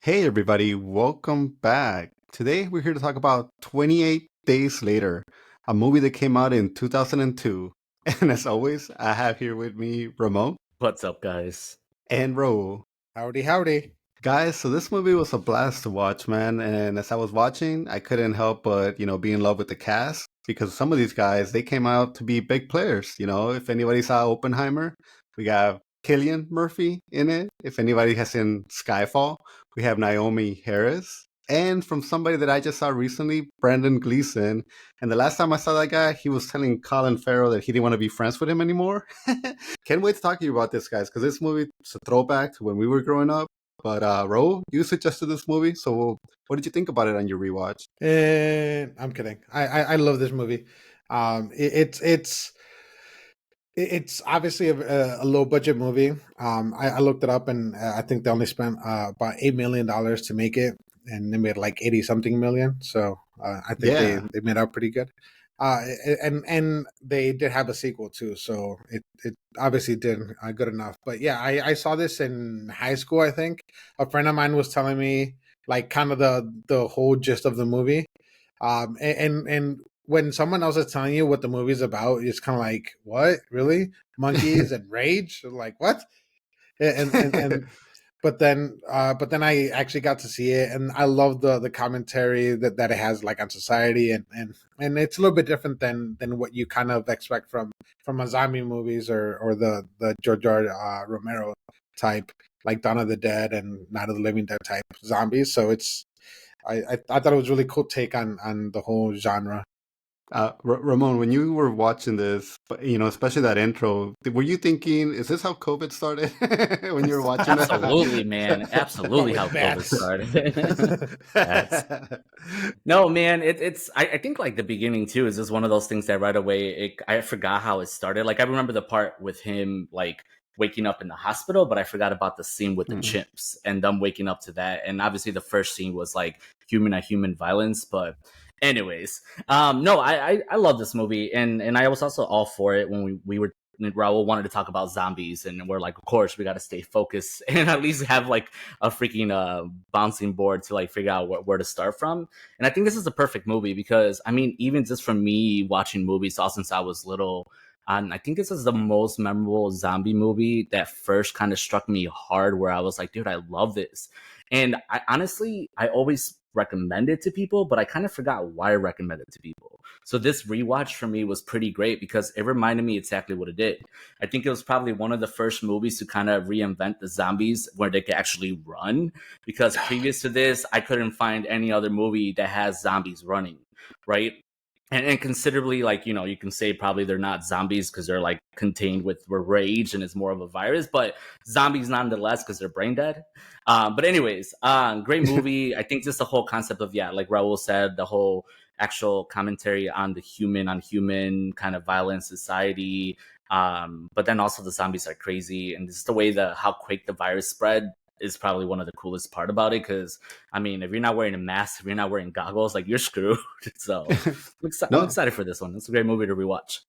Hey everybody, welcome back. Today we're here to talk about 28 Days Later, a movie that came out in 2002. And as always, I have here with me Ramon What's up, guys? and Raul. Howdy, howdy. Guys, so this movie was a blast to watch, man. And as I was watching, I couldn't help but, be in love with the cast because some of these guys, they came out to be big players. If anybody saw Oppenheimer, we got Cillian Murphy in it. If anybody has seen Skyfall, we have Naomie Harris. And from somebody that I just saw recently, Brendan Gleeson. And the last time I saw that guy, he was telling Colin Farrell that he didn't want to be friends with him anymore. Can't wait to talk to you about this, guys, because this movie is a throwback to when we were growing up. But Ro, you suggested this movie, so what did you think about it on your rewatch? I'm kidding. I love this movie. It's obviously a low budget movie. I looked it up, and I think they only spent about $8 million to make it, and they made like 80 something million. So I think they made out pretty good. And they did have a sequel too, so it obviously did good enough. But yeah, I saw this in high school. I think a friend of mine was telling me like kind of the whole gist of the movie. And when someone else is telling you what the movie's about, it's kind of like, what, really? Monkeys and rage? Like what? And but then I actually got to see it, and I love the commentary that it has like on society, and it's a little bit different than what you kind of expect from a zombie movies or the George Romero type, like Dawn of the Dead and Night of the Living Dead type zombies. So I thought it was a really cool take on the whole genre. Ramon, when you were watching this, especially that intro, were you thinking, is this how COVID started when you were watching that? Absolutely, man. Absolutely how COVID Bats. started. Bats. No, man. I think like the beginning too is just one of those things that right away I forgot how it started. Like I remember the part with him like waking up in the hospital, but I forgot about the scene with the chimps and them waking up to that. And obviously the first scene was like human on human violence, but anyways, no, I love this movie, and I was also all for it when we were. Raul wanted to talk about zombies, and we're like, of course, we got to stay focused and at least have like a freaking bouncing board to like figure out where to start from. And I think this is the perfect movie because I mean, even just from me watching movies all since I was little. I think this is the most memorable zombie movie that first kind of struck me hard, where I was like, dude, I love this. And I honestly, I always recommend it to people, but I kind of forgot why I recommend it to people. So this rewatch for me was pretty great because it reminded me exactly what it did. I think it was probably one of the first movies to kind of reinvent the zombies where they could actually run, because previous to this, I couldn't find any other movie that has zombies running, right? And considerably, like, you can say probably they're not zombies because they're like contained with rage and it's more of a virus, but zombies nonetheless because they're brain dead. But anyways, great movie. I think just the whole concept of, yeah, like Raul said, the whole actual commentary on the human on human kind of violent society. But then also the zombies are crazy, and just the way how quick the virus spread is probably one of the coolest part about it, because I mean, if you're not wearing a mask, if you're not wearing goggles, like, you're screwed. So I'm excited for this one. It's a great movie to rewatch.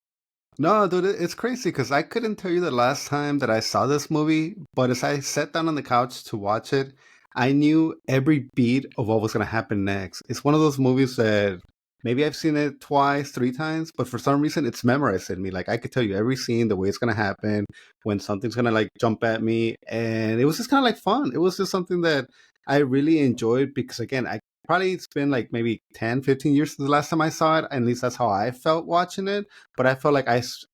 No, dude, it's crazy because I couldn't tell you the last time that I saw this movie, but as I sat down on the couch to watch it, I knew every beat of what was going to happen next. It's one of those movies that maybe I've seen it twice, three times, but for some reason it's memorized in me. Like I could tell you every scene, the way it's going to happen, when something's going to like jump at me. And it was just kind of like fun. It was just something that I really enjoyed because, again, probably it's been like maybe 10, 15 years since the last time I saw it. At least that's how I felt watching it. But I felt like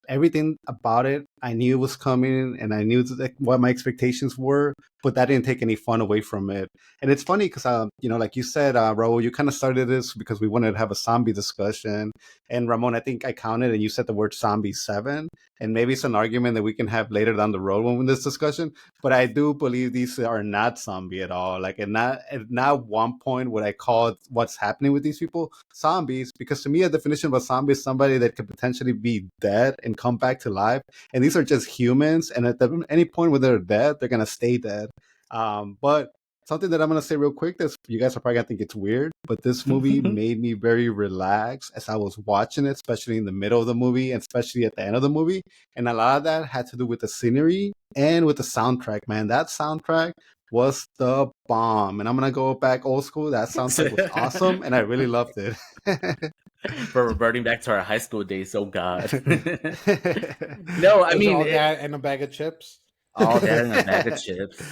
everything about it, I knew it was coming, and I knew what my expectations were, but that didn't take any fun away from it. And it's funny because, like you said, Raul, you kind of started this because we wanted to have a zombie discussion. And Ramon, I think I counted and you said the word zombie 7. And maybe it's an argument that we can have later down the road when this discussion. But I do believe these are not zombie at all. Like, at not one point would I call what's happening with these people zombies, because to me, a definition of a zombie is somebody that could potentially be dead and come back to life. And these are just humans. And at any point when they're dead, they're going to stay dead. But something that I'm going to say real quick, that you guys are probably going to think it's weird, but this movie made me very relaxed as I was watching it, especially in the middle of the movie and especially at the end of the movie. And a lot of that had to do with the scenery and with the soundtrack, man. That soundtrack was the bomb. And I'm gonna go back old school. That soundtrack was awesome, and I really loved it. For reverting back to our high school days, oh god. No, I mean all that and a bag of chips. all that in a bag of chips.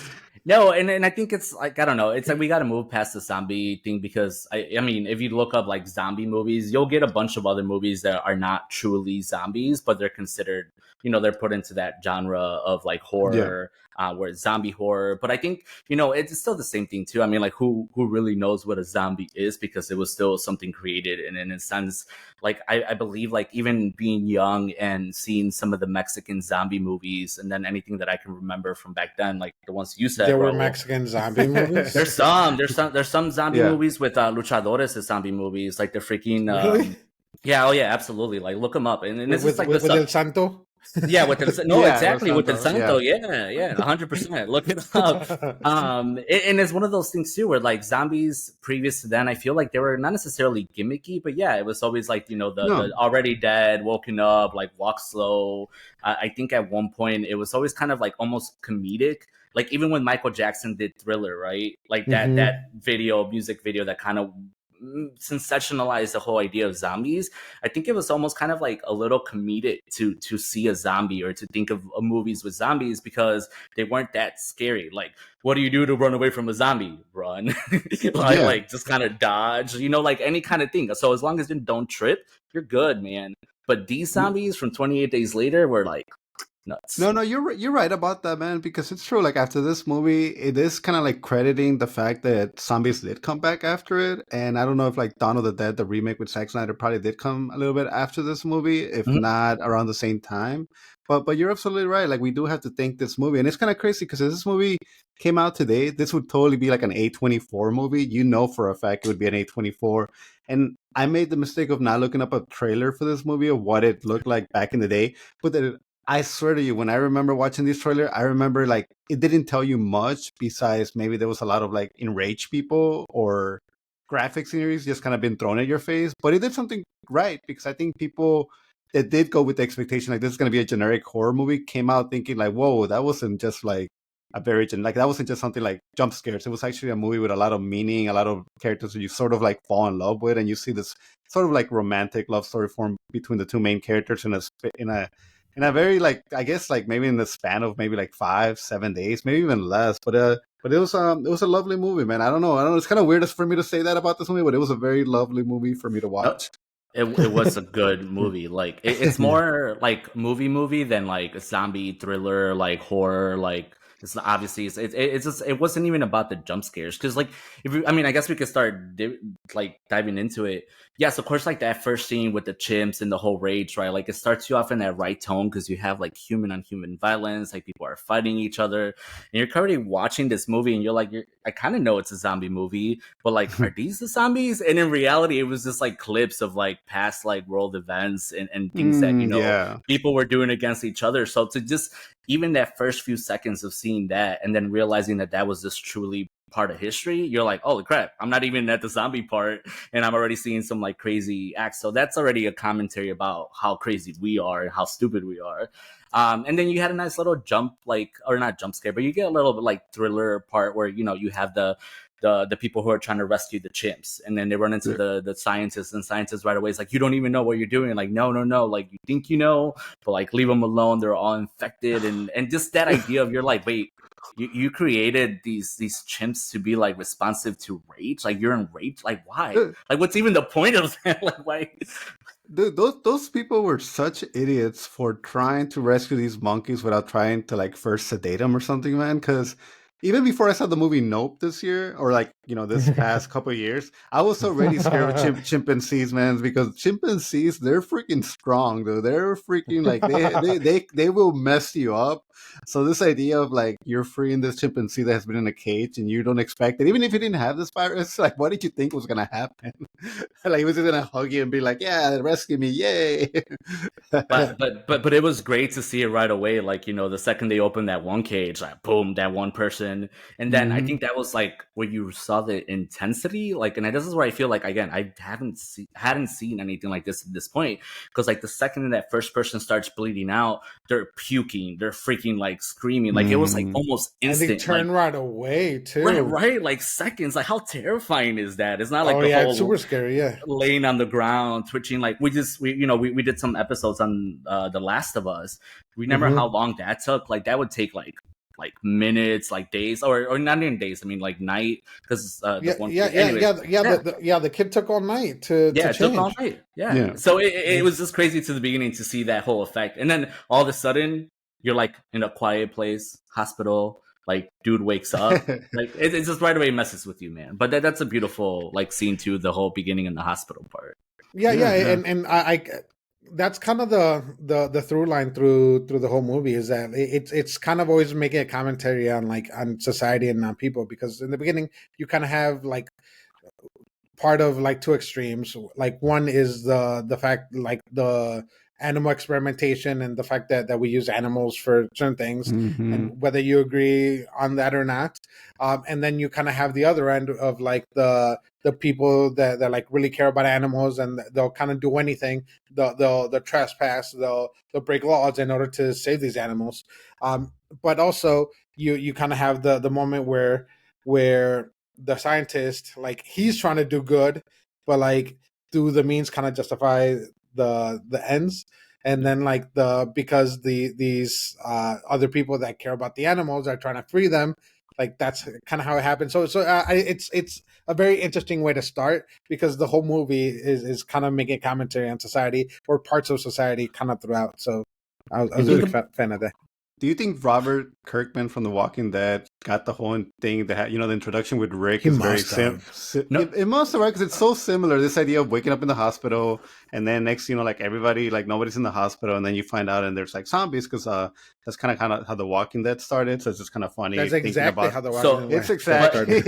No, and I think it's like, I don't know, it's like we got to move past the zombie thing, because I mean, if you look up like zombie movies, you'll get a bunch of other movies that are not truly zombies, but they're considered, they're put into that genre of like horror, where it's zombie horror. But I think, it's still the same thing too. I mean, like who really knows what a zombie is, because it was still something created. And in a sense, like I believe, like even being young and seeing some of the Mexican zombie movies, and then anything that I can remember from back then, like the ones you said, there were Mexican zombie movies. There's some zombie movies with luchadores as zombie movies, like the freaking Really? yeah, oh yeah, absolutely. Like look them up, and this with, is like with El Santo. Yeah, with the no, Yeah, exactly, with El Santo, yeah. yeah, 100%. Look it up. And it's one of those things too, where like zombies previous to then, I feel like they were not necessarily gimmicky, but yeah, it was always like, the already dead, woken up, like walk slow. I think at one point it was always kind of like almost comedic. Like even when Michael Jackson did Thriller, right? Like that music video that kind of sensationalized the whole idea of zombies. I think it was almost kind of like a little comedic to see a zombie, or to think of movies with zombies, because they weren't that scary. Like, what do you do to run away from a zombie? Run. like just kind of dodge, like any kind of thing. So as long as you don't trip, you're good, man. But these zombies from 28 Days Later were like nuts. No, you're right about that, man, because it's true. Like after this movie, it is kind of like crediting the fact that zombies did come back after it. And I don't know if like Dawn of the Dead, the remake with Zack Snyder, probably did come a little bit after this movie, if not around the same time. But you're absolutely right. Like we do have to thank this movie, and it's kind of crazy because if this movie came out today, this would totally be like an A24 movie. For a fact it would be an A24. And I made the mistake of not looking up a trailer for this movie of what it looked like back in the day, but I swear to you, when I remember watching this trailer, I remember like it didn't tell you much besides maybe there was a lot of like enraged people or graphic sceneries just kind of been thrown at your face. But it did something right, because I think people that did go with the expectation like this is going to be a generic horror movie came out thinking like, whoa, that wasn't just like that wasn't just something like jump scares. It was actually a movie with a lot of meaning, a lot of characters that you sort of like fall in love with, and you see this sort of like romantic love story form between the two main characters in a very like, I guess like maybe in the span of maybe like 5-7 days, maybe even less. But it was a lovely movie, man. I don't know. It's kind of weird for me to say that about this movie, but it was a very lovely movie for me to watch. It was a good movie. Like it's more like movie than like a zombie thriller, like horror, like. It's obviously it's just, it wasn't even about the jump scares, because like I guess we could start diving into it. Yes, of course, like that first scene with the chimps and the whole rage, right? Like it starts you off in that right tone, because you have like human on human violence, like people are fighting each other, and you're currently watching this movie and you're like, I kind of know it's a zombie movie, but like are these the zombies? And in reality, it was just like clips of like past like world events and things that people were doing against each other. So to just even that first few seconds of seeing that and then realizing that was just truly part of history, you're like, holy crap, I'm not even at the zombie part and I'm already seeing some like crazy acts. So that's already a commentary about how crazy we are and how stupid we are. And then you had a nice little jump, like, or not jump scare, but you get a little bit like thriller part where, you have the people who are trying to rescue the chimps, and then they run into the scientists, and scientists right away is like, you don't even know what you're doing. Like, no, like you think but like leave them alone. They're all infected, and just that idea of you're like, wait, you created these chimps to be like responsive to rage. Like you're enraged. Like why? Like what's even the point of that? Like why? Dude, those people were such idiots for trying to rescue these monkeys without trying to like first sedate them or something, man. Because even before I saw the movie Nope this year, or like, this past couple of years, I was already scared of chimpanzees, man, because chimpanzees, they're freaking strong, dude. They're freaking like, they will mess you up. So this idea of like, you're freeing this chimpanzee that has been in a cage and you don't expect it, even if you didn't have this virus, like, what did you think was going to happen? Like, he was just going to hug you and be like, yeah, rescue me, yay. but it was great to see it right away. Like, the second they opened that one cage, like boom, that one person person. And then I think that was like where you saw the intensity. Like, and this is where I feel like, again, I hadn't seen anything like this at this point. Because like the second that first person starts bleeding out, they're puking, they're freaking like screaming. Like it was like almost instant. And they turn right away too. Right, like seconds. Like how terrifying is that? It's not like it's super scary. Yeah, laying on the ground, twitching. Like we did some episodes on The Last of Us. We remember how long that took. Like that would take like minutes, like days, or not even days. I mean like night, because the kid took all night to change. Took all night. Yeah. So it was just crazy to the beginning to see that whole effect, and then all of a sudden you're like in a quiet place, hospital. Like dude wakes up, like it just right away messes with you, man. But that's a beautiful like scene too. The whole beginning in the hospital part. And I that's kind of the through line through the whole movie is that it's kind of always making a commentary on society and on people, because in the beginning you kind of have like part of like two extremes. Like one is the fact like the animal experimentation and the fact that we use animals for certain things, and whether you agree on that or not. And then you kind of have the other end of like the people that like really care about animals, and they'll kind of do anything. They'll trespass, they'll break laws in order to save these animals. But also you kind of have the moment where the scientist, like he's trying to do good, but like through the means kind of justify the ends. And then like because these other people that care about the animals are trying to free them, like that's kind of how it happens. So it's a very interesting way to start, because the whole movie is kind of making a commentary on society, or parts of society kind of throughout. So I was a really fan of that. Do you think Robert Kirkman from The Walking Dead got the whole thing that the introduction with Rick is very similar? It must have, right? Because it's so similar. This idea of waking up in the hospital, and then next, like everybody, like nobody's in the hospital, and then you find out and therere's like zombies, because that's kind of how The Walking Dead started. So it's just kind of funny. That's exactly how The Walking Dead it's exactly.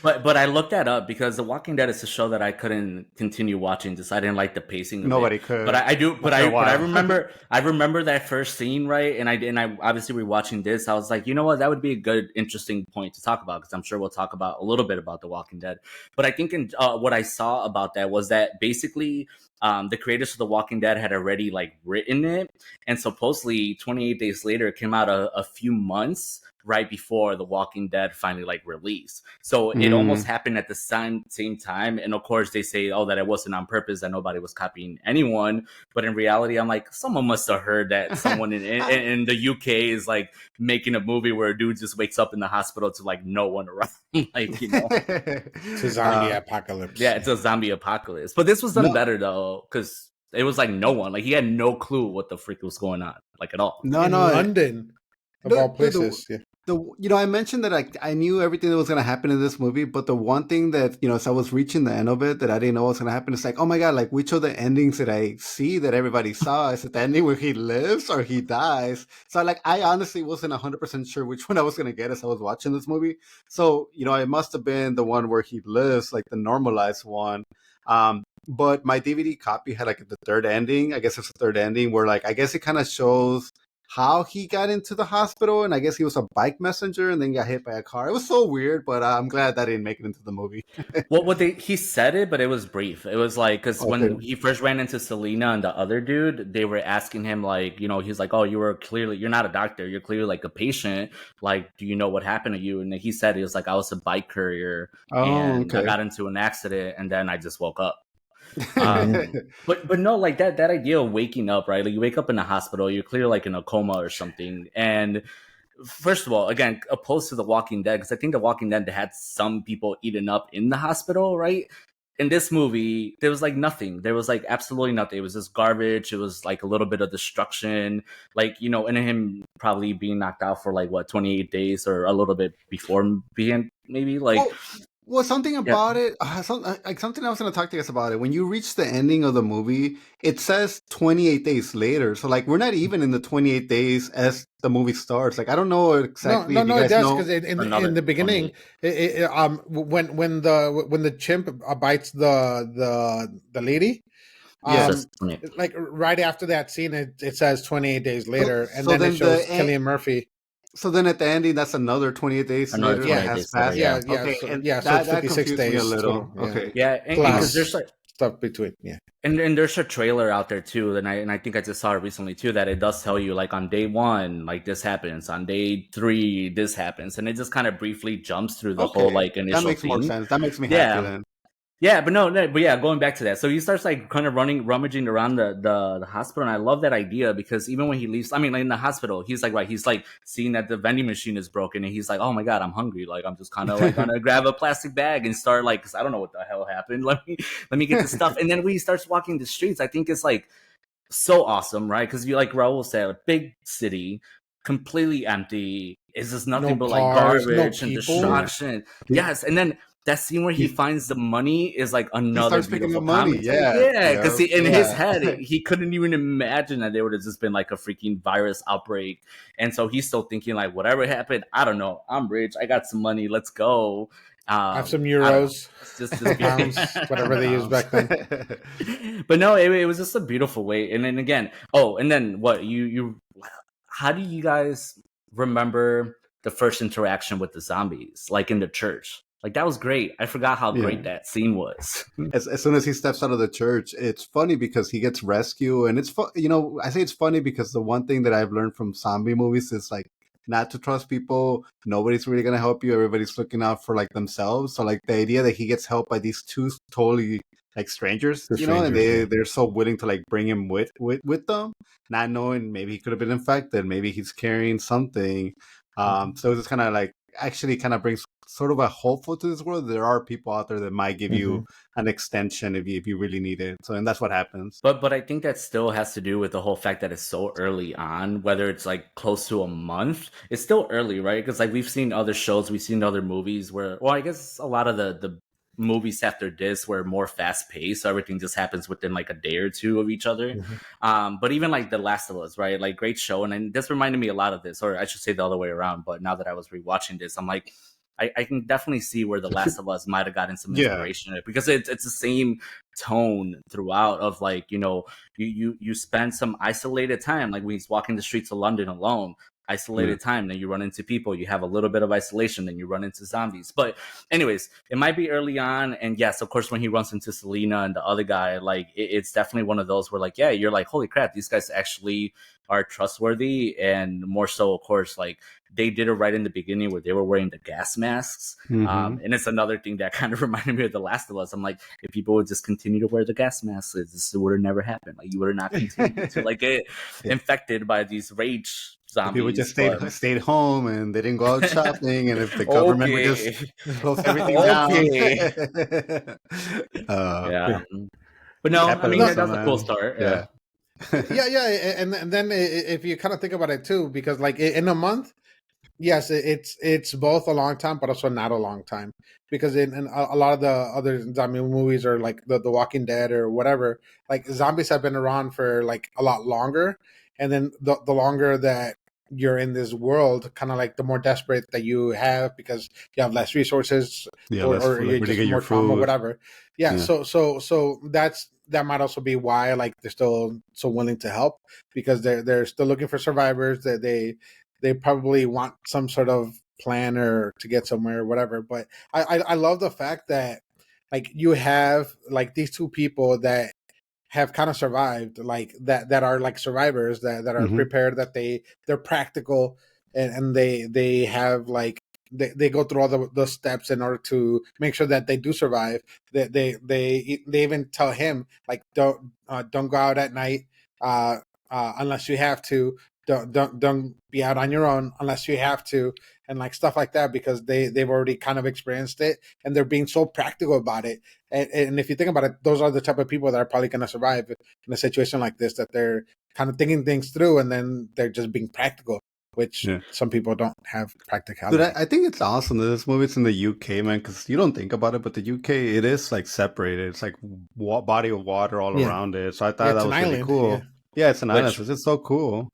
But I looked that up because The Walking Dead is a show that I couldn't continue watching. Just I didn't like the pacing. Nobody could. But I do. But I remember that first scene, right? And I obviously rewatching this, I was like, you know what, that would be a good, interesting point to talk about, because I'm sure we'll talk about a little bit about The Walking Dead. But I think what I saw about that was that basically the creators of The Walking Dead had already like written it, and supposedly 28 days later it came out a few months right before The Walking Dead finally like released. So it almost happened at the same time. And of course they say, that it wasn't on purpose, that nobody was copying anyone. But in reality, I'm like, someone must have heard that someone in the UK is like making a movie where a dude just wakes up in the hospital to like no one around. Like, it's a zombie apocalypse. Yeah, it's a zombie apocalypse. But this was done better though, because it was like no one, like he had no clue what the freak was going on, like at all. In London, of all places. I mentioned that I knew everything that was going to happen in this movie, but the one thing that, as I was reaching the end of it, that I didn't know what was going to happen, it's like, oh my God, like which of the endings did I see that everybody saw? Is it the ending where he lives or he dies? So like, I honestly wasn't 100% sure which one I was going to get as I was watching this movie. So, it must have been the one where he lives, like the normalized one. But my DVD copy had like the third ending. I guess it's the third ending where like, I guess it kind of shows how he got into the hospital, and I guess he was a bike messenger and then got hit by a car. It was so weird, but I'm glad that didn't make it into the movie. He said it, but it was brief. It was like, because when he first ran into Selena and the other dude, they were asking him like, he's like, oh, you're not a doctor, you're clearly like a patient, like, do you know what happened to you? And he said, he was like, I was a bike courier I got into an accident and then I just woke up. But no, like that idea of waking up, right? Like you wake up in the hospital, you're clearly like in a coma or something. And first of all, again, opposed to The Walking Dead, because I think The Walking Dead had some people eaten up in the hospital, right? In this movie, there was like nothing. There was like absolutely nothing. It was just garbage. It was like a little bit of destruction, like, and him probably being knocked out for like 28 days or a little bit before being maybe like. Well, something about it, something I was going to talk to you guys about it. When you reach the ending of the movie, it says 28 days later. So, like, we're not even in the 28 days as the movie starts. Like, I don't know exactly. No, it does, because in the beginning, when the chimp bites the lady, like right after that scene, it says 28 days later, and then it shows Cillian Murphy. So then at the ending, that's another 28 days Another later. 28 that has days later, passed. yeah. Okay, So, and so it's that 56 confused me a days little. total. Yeah. Okay. Yeah, and Plus because there's like stuff between. Yeah. and there's a trailer out there too, and I think I just saw it recently too, that it does tell you like on day 1, like this happens, on day 3, this happens, and it just kind of briefly jumps through the whole like That initial makes more thing. sense. That makes me happy Yeah, then. yeah, but but yeah, going back to that. So he starts like kind of rummaging around the hospital, and I love that idea because even when he leaves, I mean, like in the hospital, he's like seeing that the vending machine is broken, and he's like, oh my god, I'm hungry. Like I'm just kind of like gonna grab a plastic bag and start like, cause I don't know what the hell happened. Let me get the stuff. And then when he starts walking the streets, I think it's like so awesome, right? Because you like Raul said, a big city, completely empty. It's just nothing but like cars, no garbage and people. destruction. Yes, and then that scene where he finds the money is like He another starts picking beautiful up money. commentary. Yeah, because in his Yeah. head he couldn't even imagine that there would have just been like a freaking virus outbreak, and so he's still thinking like, whatever happened, I don't know. I'm rich. I got some money. Let's go. I have some I don't know. euros, Just pounds, whatever they used back then. But no, it was just a beautiful way. And then again, and then what you how do you guys remember the first interaction with the zombies, like in the church? Like that was great. I forgot how great that scene was. As soon as he steps out of the church, it's funny because he gets rescued, and it's I say it's funny because the one thing that I've learned from zombie movies is like not to trust people. Nobody's really gonna help you. Everybody's looking out for like themselves. So like the idea that he gets helped by these two totally like strangers, and they're so willing to like bring him with them, not knowing maybe he could have been infected, maybe he's carrying something. So it's kind of like actually kind of brings sort of a hopeful to this world. There are people out there that might give you an extension if you really need it. So, and that's what happens. But I think that still has to do with the whole fact that it's so early on, whether it's like close to a month, it's still early, right? Because like we've seen other shows, we've seen other movies where, well, I guess a lot of the movies after this were more fast paced, so everything just happens within like a day or two of each other. But even like The Last of Us, right? Like great show, and this reminded me a lot of this, or I should say the other way around. But now that I was rewatching this, I'm like, I can definitely see where The Last of Us might have gotten some inspiration in it, because it's the same tone throughout of like, you spend some isolated time, like when he's walking the streets of London alone, isolated time, then you run into people, you have a little bit of isolation, then you run into zombies. But anyways, it might be early on, and yes, of course, when he runs into Selena and the other guy, like it's definitely one of those where like, yeah, you're like, holy crap, these guys actually are trustworthy. And more so, of course, like they did it right in the beginning where they were wearing the gas masks. And it's another thing that kind of reminded me of The Last of Us. I'm like, if people would just continue to wear the gas masks, this would have never happened. Like you would have not continued to like get infected by these rage zombies. People just stayed home and they didn't go out shopping, and if the government would just close everything down. Yeah. But no, I mean, that's a cool start. Yeah. And then if you kind of think about it too, because like in a month, yes, it's both a long time, but also not a long time, because in a lot of the other zombie movies, or like the Walking Dead or whatever, like zombies have been around for like a lot longer, and then the longer that you're in this world, kind of like the more desperate that you have because you have less resources, or you're just more trauma, whatever. Yeah. So that might also be why like they're still so willing to help, because they're still looking for survivors. That they probably want some sort of plan or to get somewhere or whatever. But I love the fact that like you have like these two people that have kind of survived, like that are like survivors that are prepared, that they're practical, and they have like they go through all the steps in order to make sure that they do survive. That they even tell him like don't go out at night unless you have to. Don't be out on your own unless you have to, and like stuff like that, because they've already kind of experienced it, and they're being so practical about it. And if you think about it, those are the type of people that are probably going to survive in a situation like this, that they're kind of thinking things through, and then they're just being practical, which some people don't have practicality. But I think it's awesome that this movie's in the UK, man, because you don't think about it, but the UK, it is like separated. It's like body of water all around it. So I thought that was really cool. Yeah, it's an island. It's just so cool.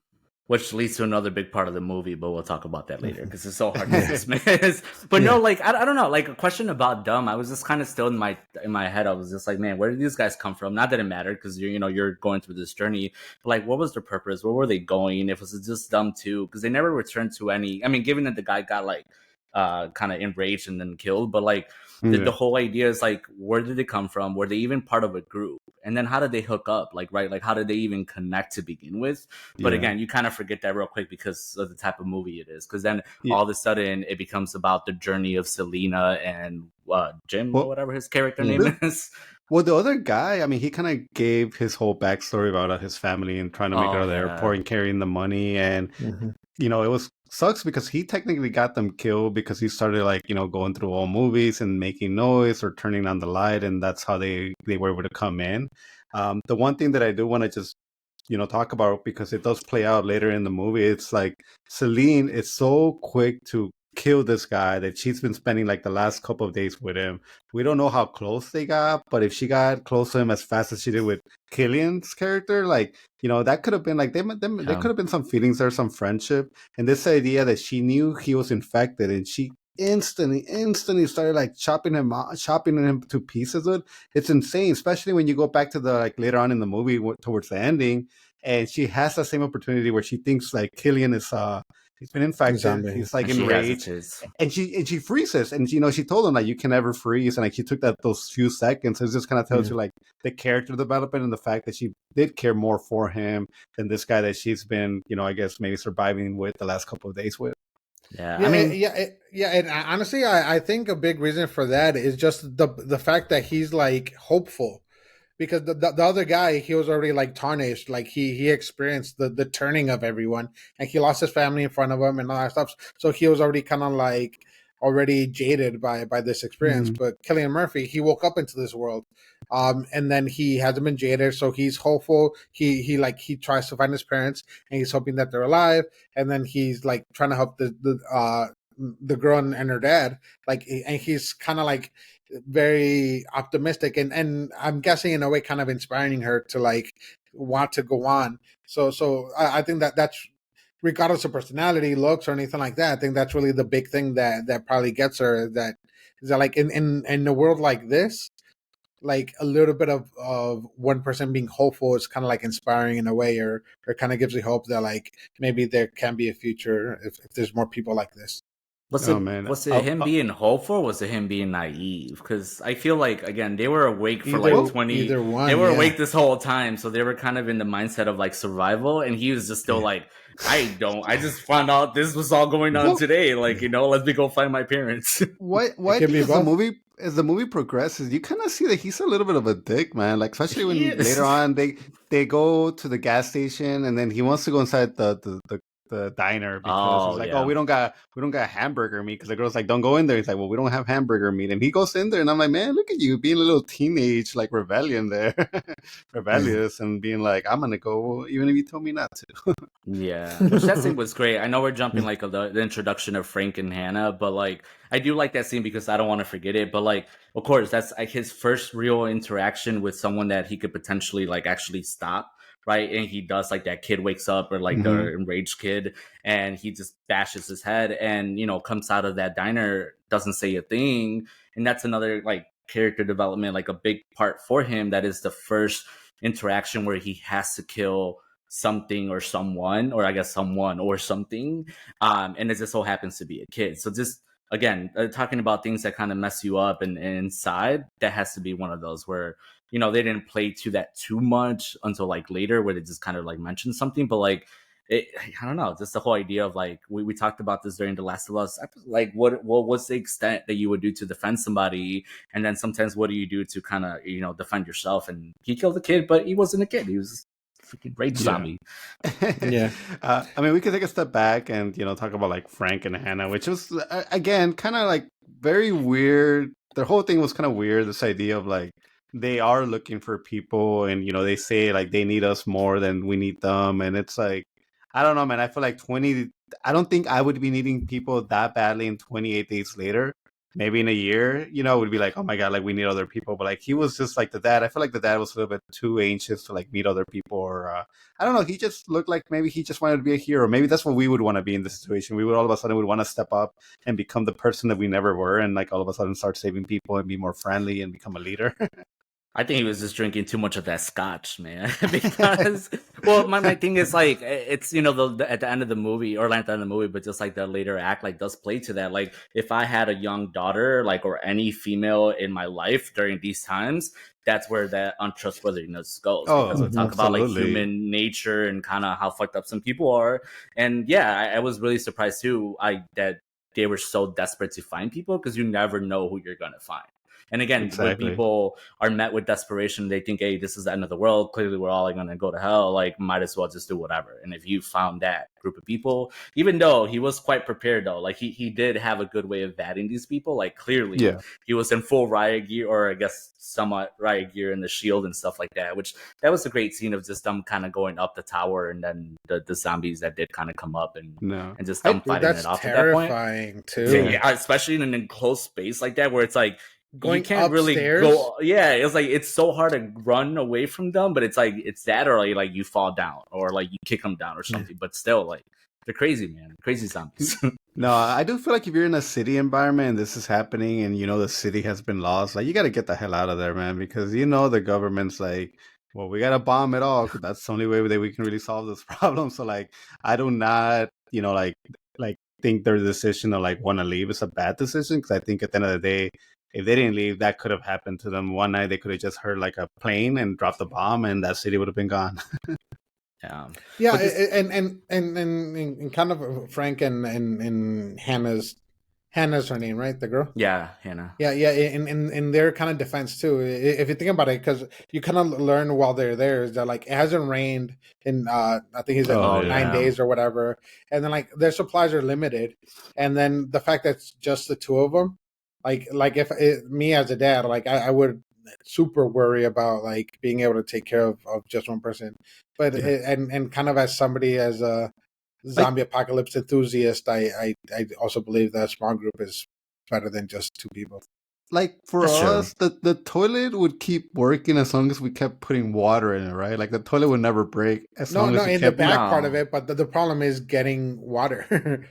Which leads to another big part of the movie, but we'll talk about that later because it's so hard to dismiss. But no, like I don't know, like a question about dumb. I was just kind of still in my head. I was just like, man, where did these guys come from? Not that it mattered because you're going through this journey. But like, what was their purpose? Where were they going? If it was just dumb too, because they never returned to any. I mean, given that the guy got like kind of enraged and then killed, but like the whole idea is like, where did they come from? Were they even part of a group? And then how did they hook up? Like, right, like how did they even connect to begin with? But again, you kind of forget that real quick because of the type of movie it is. Because then all of a sudden it becomes about the journey of Selena and Jim or whatever his character name is. Well, the other guy, I mean, he kind of gave his whole backstory about his family and trying to make it out of the airport and carrying the money. And, it was sucks because he technically got them killed because he started like, going through all movies and making noise or turning on the light. And that's how they were able to come in. The one thing that I do want to just, talk about, because it does play out later in the movie, it's like Celine is so quick to kill this guy that she's been spending like the last couple of days with him. We don't know how close they got, but if she got close to him as fast as she did with Cillian's character, like, that could have been like, there could have been some feelings there, some friendship. And this idea that she knew he was infected and she instantly started like chopping him to pieces. It's insane, especially when you go back to the like later on in the movie towards the ending, and she has that same opportunity where she thinks like Cillian is he's been infected. He's like enraged, and she freezes. And she told him like, you can never freeze, and like she took those few seconds. It just kind of tells you like the character development and the fact that she did care more for him than this guy that she's been, I guess maybe surviving with the last couple of days with. Yeah, I mean, and honestly, I think a big reason for that is just the fact that he's like hopeful. Because the other guy, he was already like tarnished, like he experienced the turning of everyone, and he lost his family in front of him and all that stuff. So he was already kind of like already jaded by this experience. But Cillian Murphy, he woke up into this world, and then he hasn't been jaded, so he's hopeful. He tries to find his parents, and he's hoping that they're alive, and then he's like trying to help the girl and her dad, like, and he's kind of like very optimistic and I'm guessing in a way kind of inspiring her to like want to go on. So I think that's regardless of personality, looks, or anything like that. I think that's really the big thing that probably gets her. That is that like in a world like this, like a little bit of one person being hopeful is kind of like inspiring in a way, or kind of gives you hope that like maybe there can be a future if there's more people like this. Was it him being hopeful, or was it him being naive? Because I feel like, again, they were awake for like 20. They were awake this whole time, so they were kind of in the mindset of like survival, and he was just still like, I just found out this was all going on today. Like, let me go find my parents. Why? Because as the movie progresses, you kind of see that he's a little bit of a dick, man. Like, especially when later on they go to the gas station, and then he wants to go inside the diner because he's like, oh, we don't got hamburger meat, because the girl's like, don't go in there. He's like, well, we don't have hamburger meat, and he goes in there, and I'm like, man, look at you being a little teenage like rebellion there. Rebellious, and being like, I'm gonna go even if you told me not to. Yeah, which that scene was great. I know we're jumping like the introduction of Frank and Hannah, but like I do like that scene because I don't want to forget it. But like, of course, that's like his first real interaction with someone that he could potentially like actually stop. Right. And he does, like, that kid wakes up, or like the enraged kid, and he just bashes his head and, comes out of that diner, doesn't say a thing. And that's another like character development, like a big part for him. That is the first interaction where he has to kill something or someone, or I guess someone or something. And it just so happens to be a kid. So just, again, talking about things that kind of mess you up and inside, that has to be one of those where, they didn't play to that too much until like later, where they just kind of like mentioned something. But like, I don't know, just the whole idea of like, we talked about this during The Last of Us. Like, what was the extent that you would do to defend somebody? And then sometimes what do you do to kind of, defend yourself? And he killed the kid, but he wasn't a kid. He was a freaking rage zombie. Yeah. I mean, we could take a step back and, talk about like Frank and Hannah, which was, again, kind of like very weird. The whole thing was kind of weird. This idea of like, they are looking for people, and they say like they need us more than we need them, and it's like, I don't know, man. I feel like I don't think I would be needing people that badly in 28 days later. maybe in a year, would be like, oh my God, like we need other people. But like he was just like the dad. I feel like the dad was a little bit too anxious to like meet other people, or I don't know. He just looked like maybe he just wanted to be a hero. Maybe that's what we would want to be in this situation. We would all of a sudden would want to step up and become the person that we never were, and like all of a sudden start saving people and be more friendly and become a leader. I think he was just drinking too much of that scotch, man. Because, well, my thing is like, it's, at the end of the movie, or not at the end of the movie, but just like the later act, like does play to that. Like, if I had a young daughter, like, or any female in my life during these times, that's where that untrustworthiness goes. Because we talk about like human nature and kind of how fucked up some people are. And yeah, I was really surprised too, that they were so desperate to find people, because you never know who you're going to find. And again, when people are met with desperation, they think, hey, this is the end of the world. Clearly, we're all going to go to hell. Like, might as well just do whatever. And if you found that group of people, even though he was quite prepared, though, like he did have a good way of batting these people. Like, clearly, he was in full riot gear, or I guess somewhat riot gear, and the shield and stuff like that, which that was a great scene of just them kind of going up the tower, and then the zombies that did kind of come up and just them fighting it off at that point. That's terrifying, too. Yeah, especially in an enclosed space like that, where it's like, going you can't upstairs? Really go. Yeah, it's like it's so hard to run away from them, but it's like it's that, or like you fall down, or like you kick them down, or something. But still, like they're crazy, man. Crazy zombies. No, I do feel like if you're in a city environment and this is happening, and the city has been lost, like you got to get the hell out of there, man, because the government's like, well, we got to bomb it all, because that's the only way that we can really solve this problem. So like, I do not, like think their decision to like want to leave is a bad decision, because I think at the end of the day, if they didn't leave, that could have happened to them. One night they could have just heard like a plane and dropped the bomb, and that city would have been gone. Yeah, and kind of Frank and Hannah's her name, right? The girl. Yeah, Hannah. Yeah. In their kind of defense too. If you think about it, because you kind of learn while they're there, is that like it hasn't rained in I think he's 9 days or whatever, and then like their supplies are limited, and then the fact that it's just the two of them. Like if me as a dad, like I would super worry about like being able to take care of just one person. But and kind of as somebody as a zombie apocalypse enthusiast, I also believe that a small group is better than just two people. Like for us, the toilet would keep working as long as we kept putting water in it, right? Like the toilet would never break as long as we kept the back part of it. But the problem is getting water.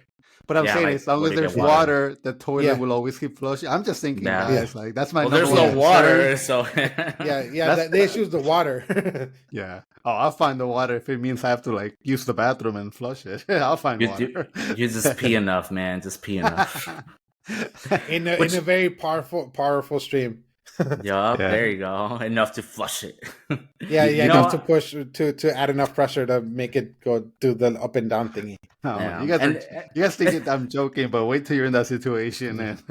But I'm saying, as long as there's water, the toilet will always keep flushing. I'm just thinking, guys, like that's my. Well, there's no water, so the issue is the water. Yeah. Oh, I'll find the water if it means I have to like use the bathroom and flush it. I'll find water. You just pee enough, man. Just pee enough. in a very powerful stream. There you go. Enough to flush it. Enough to push to add enough pressure to make it go do the up and down thingy. You guys think I'm joking, but wait till you're in that situation. And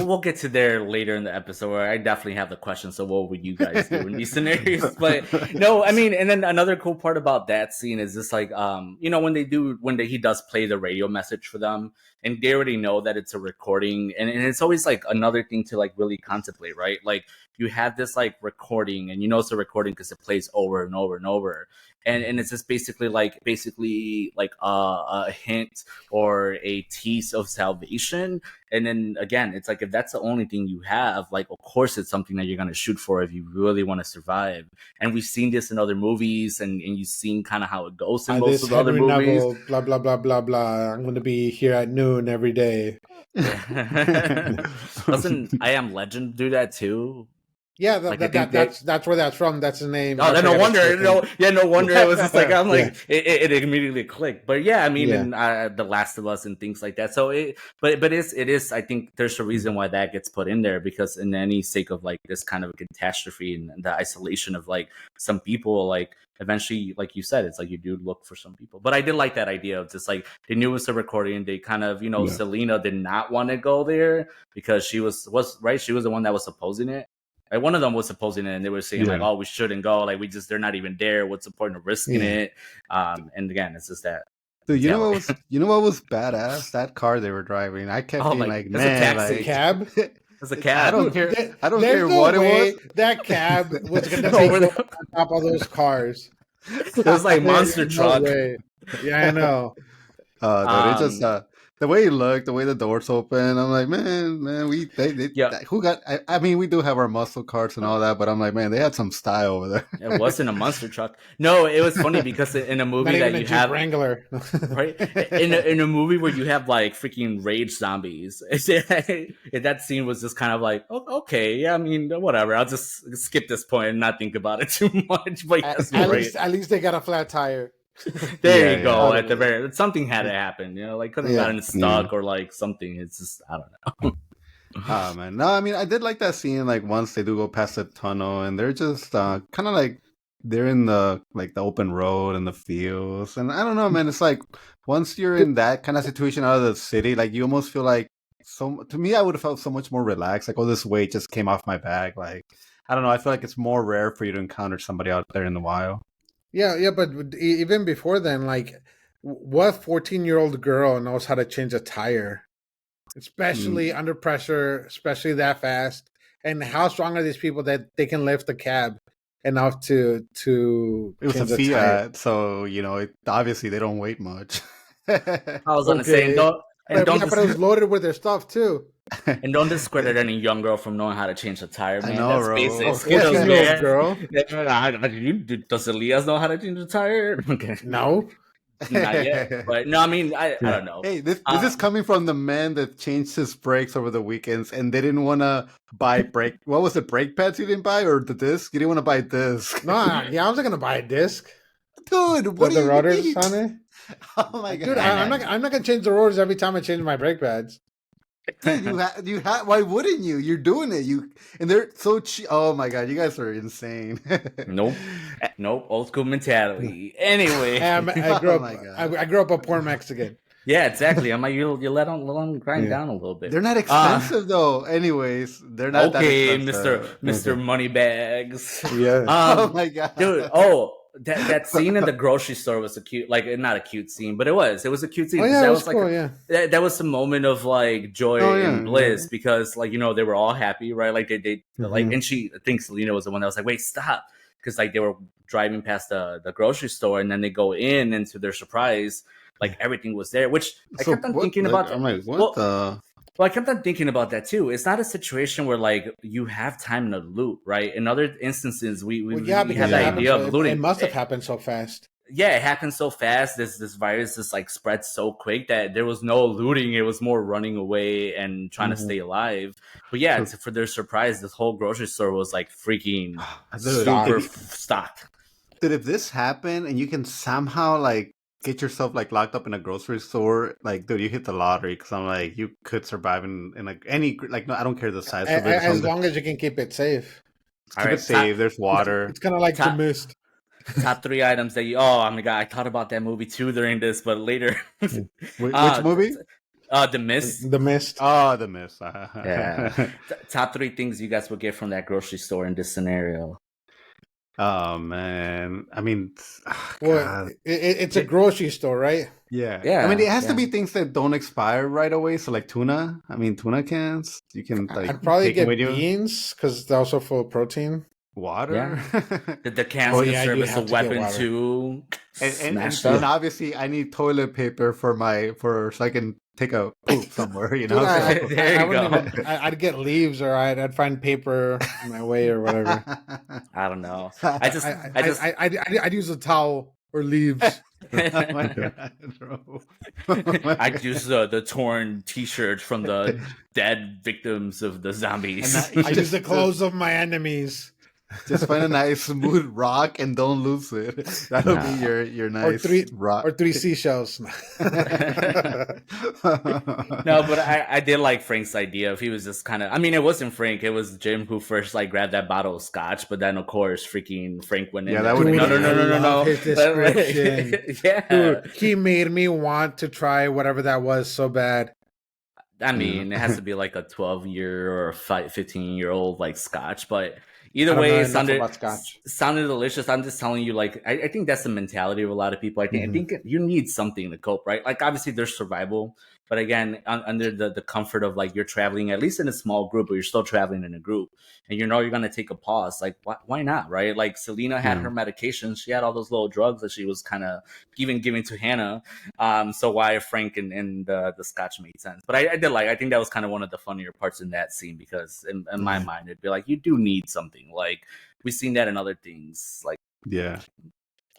we'll get to there later in the episode where I definitely have the question. So what would you guys do in these scenarios? But no, I mean, and then another cool part about that scene is just like, when he does play the radio message for them, and they already know that it's a recording, and it's always like another thing to like really contemplate, right? Like you have this like recording, and it's a recording because it plays over and over and over. And it's just basically like a hint or a tease of salvation. And then again, it's like, if that's the only thing you have, like, of course it's something that you're going to shoot for if you really want to survive. And we've seen this in other movies, and you've seen kind of how it goes in most of the other movies. Novel, blah, blah, blah, blah, blah. I'm going to be here at noon every day. Doesn't I Am Legend do that too? Yeah, that's where that's from. That's the name. Oh, no wonder. No wonder. It was just like, I'm like, it immediately clicked. But yeah, I mean, and The Last of Us and things like that. So it is. I think there's a reason why that gets put in there, because in any sake of like this kind of a catastrophe and the isolation of like some people, like eventually, like you said, it's like you do look for some people. But I did like that idea of just like they knew it was a recording. They kind of, Selena did not want to go there because she was right. She was the one that was opposing it. Like one of them was opposing it, and they were saying like, "Oh, we shouldn't go. Like, they're not even there. What's the point of risking it?" And again, it's just that. Dude, you know what was badass? That car they were driving. I kept being like, "Man, a taxi cab." It's a cab. I don't care what it was. That cab was going to take on top of those cars. It was like monster truck. Yeah, I know. Dude, the way he looked, the way the doors open, I'm like, man, Yeah. who got? I mean, we do have our muscle cars and all that, but I'm like, man, they had some style over there. It wasn't a monster truck. No, it was funny because in a movie Not that even a you Jeep have Wrangler. right in a movie where you have like freaking rage zombies, that scene was just kind of like, oh, okay, yeah, I mean, whatever. I'll just skip this point and not think about it too much. But yes, you're right. At least they got a flat tire. There Yeah, you go. yeah. At the very, something had to happen. Like could have gotten stuck or like something. It's just I don't know. Oh man, no, I mean, I did like that scene. Like once they do go past the tunnel, and they're just kind of like they're in the open road and the fields, and I don't know, man. It's like once you're in that kind of situation out of the city, like you almost feel like to me, I would have felt so much more relaxed. Like, oh, this weight just came off my back. Like, I don't know. I feel like it's more rare for you to encounter somebody out there in the wild. Yeah, but even before then, like, what 14-year-old girl knows how to change a tire, especially under pressure, especially that fast? And how strong are these people that they can lift a cab enough to? It was a Fiat, so obviously they don't weigh much. I was gonna say, but it was loaded with their stuff too. And don't discredit any young girl from knowing how to change a tire, man. I know, That's bro. basic. 14-year-old girl. Does Elias know how to change a tire? Okay. No. Not yet. But no, I mean, I don't know. Hey, this is coming from the man that changed his brakes over the weekends, and they didn't want to buy brake. What was it? Brake pads you didn't buy, or the disc? You didn't want to buy a disc. No, yeah, I wasn't gonna buy a disc. Dude, what the do rotors mean? on it? Oh my god! Dude, I'm not gonna change the rotors every time I change my brake pads. Dude, you why wouldn't you? You're doing it. And they're so cheap. Oh my god, you guys are insane. Nope, old school mentality. Anyway, I grew up a poor Mexican. Yeah, exactly. I'm like, you let them grind down a little bit. They're not expensive though. Anyways, they're not. Okay, that Mr. Moneybags. Yeah. Oh my god, dude. That scene in the grocery store was not a cute scene, but it was a cute scene. Oh yeah, that it was cool, that was a moment of like joy and bliss because like they were all happy, right? Like they like, and I think Selena was the one that was like, wait, stop, because like they were driving past the grocery store and then they go in, and to their surprise, like everything was there. Which I kept on thinking about. I'm like, what the? Well, I kept on thinking about that too. It's not a situation where like you have time to loot, right? In other instances, we have the idea of looting. It must have happened so fast. Yeah, it happened so fast. This virus just like spread so quick that there was no looting. It was more running away and trying to stay alive. But yeah, for their surprise, this whole grocery store was like freaking super stocked. Dude, if this happened and you can somehow like get yourself like locked up in a grocery store, like, dude, you hit the lottery, because I'm like, you could survive in like any, like, no, I don't care the size of it. As long as you can keep it safe. Keep it safe. There's water. It's kind of like The Mist. Top 3 items that oh my god, I thought about that movie too during this, but later. Which movie? The Mist. The Mist. Oh, The Mist. Yeah. Top 3 things you guys would get from that grocery store in this scenario. Oh man, I mean, well, it's a grocery store, right? Yeah. I mean, it has to be things that don't expire right away. So like tuna. I mean, tuna cans. You can like. I'd probably get beans because they're also full of protein. Water. Yeah. The cans can serve as a weapon too. And obviously, I need toilet paper so I can take a poop somewhere. Dude, there you go. I'd get leaves, or I'd find paper in my way, or whatever. I don't know. I'd use a towel or leaves. I'd use the torn T-shirt from the dead victims of the zombies. I use the clothes of my enemies. Just find a nice smooth rock and don't lose it. That'll be your nice rock. Or 3 seashells. No, but I did like Frank's idea. If he was just kind of, I mean, it wasn't Frank. It was Jim who first like grabbed that bottle of scotch. But then of course, freaking Frank went in. Yeah, that would no. His description. Yeah, dude, he made me want to try whatever that was so bad. I mean, it has to be like a 12-year or a 15-year-old like scotch, but. Either way, it sounded delicious. I'm just telling you, like, I think that's the mentality of a lot of people. I think you need something to cope, right? Like, obviously, there's survival, But again, under the comfort of like you're traveling at least in a small group, but you're still traveling in a group, and you know you're gonna take a pause. Like why not, right? Like Selena had her medications, she had all those little drugs that she was kind of even giving to Hannah. So why Frank and the scotch made sense. But I think that was kind of one of the funnier parts in that scene, because in my mind it'd be like, you do need something. Like we've seen that in other things, like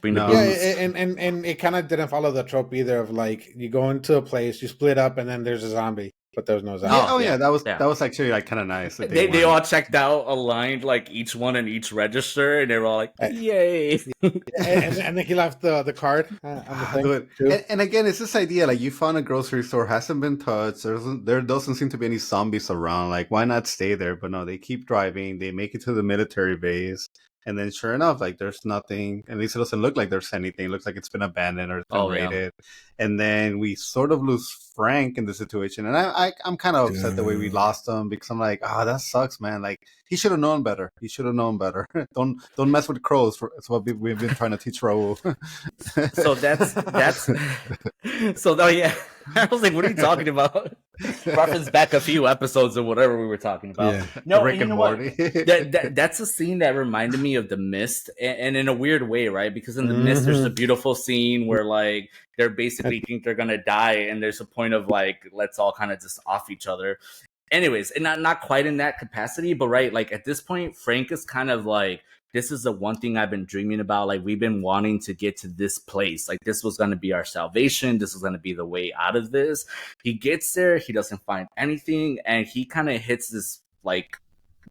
and it kind of didn't follow the trope either of like you go into a place, you split up, and then there's a zombie, but there's no zombie. That was actually like kind of nice. They all checked out, aligned, like each one in each register, and they were all like, "Yay!" and then he left the card on the thing too. And again, it's this idea like you found a grocery store, hasn't been touched. There doesn't seem to be any zombies around. Like, why not stay there? But no, they keep driving. They make it to the military base. And then sure enough, like there's nothing. At least it doesn't look like there's anything. It looks like it's been abandoned or it's been raided. Yeah. And then we sort of lose Frank in the situation. And I'm kind of upset the way we lost him, because I'm like, that sucks, man. Like he should have known better. Don't mess with crows. That's what we've been trying to teach Raul. So that's so yeah. I was like, what are you talking about? Reference back a few episodes or whatever we were talking about. Yeah. No, Rick and Morty. That's a scene that reminded me of The Mist, and in a weird way, right? Because in The Mist, there's a beautiful scene where like they're basically think they're gonna die, and there's a point of like, let's all kind of just off each other. Anyways, and not quite in that capacity, but right, like at this point, Frank is kind of like, this is the one thing I've been dreaming about. Like, we've been wanting to get to this place. Like, this was going to be our salvation. This was going to be the way out of this. He gets there. He doesn't find anything. And he kind of hits this, like,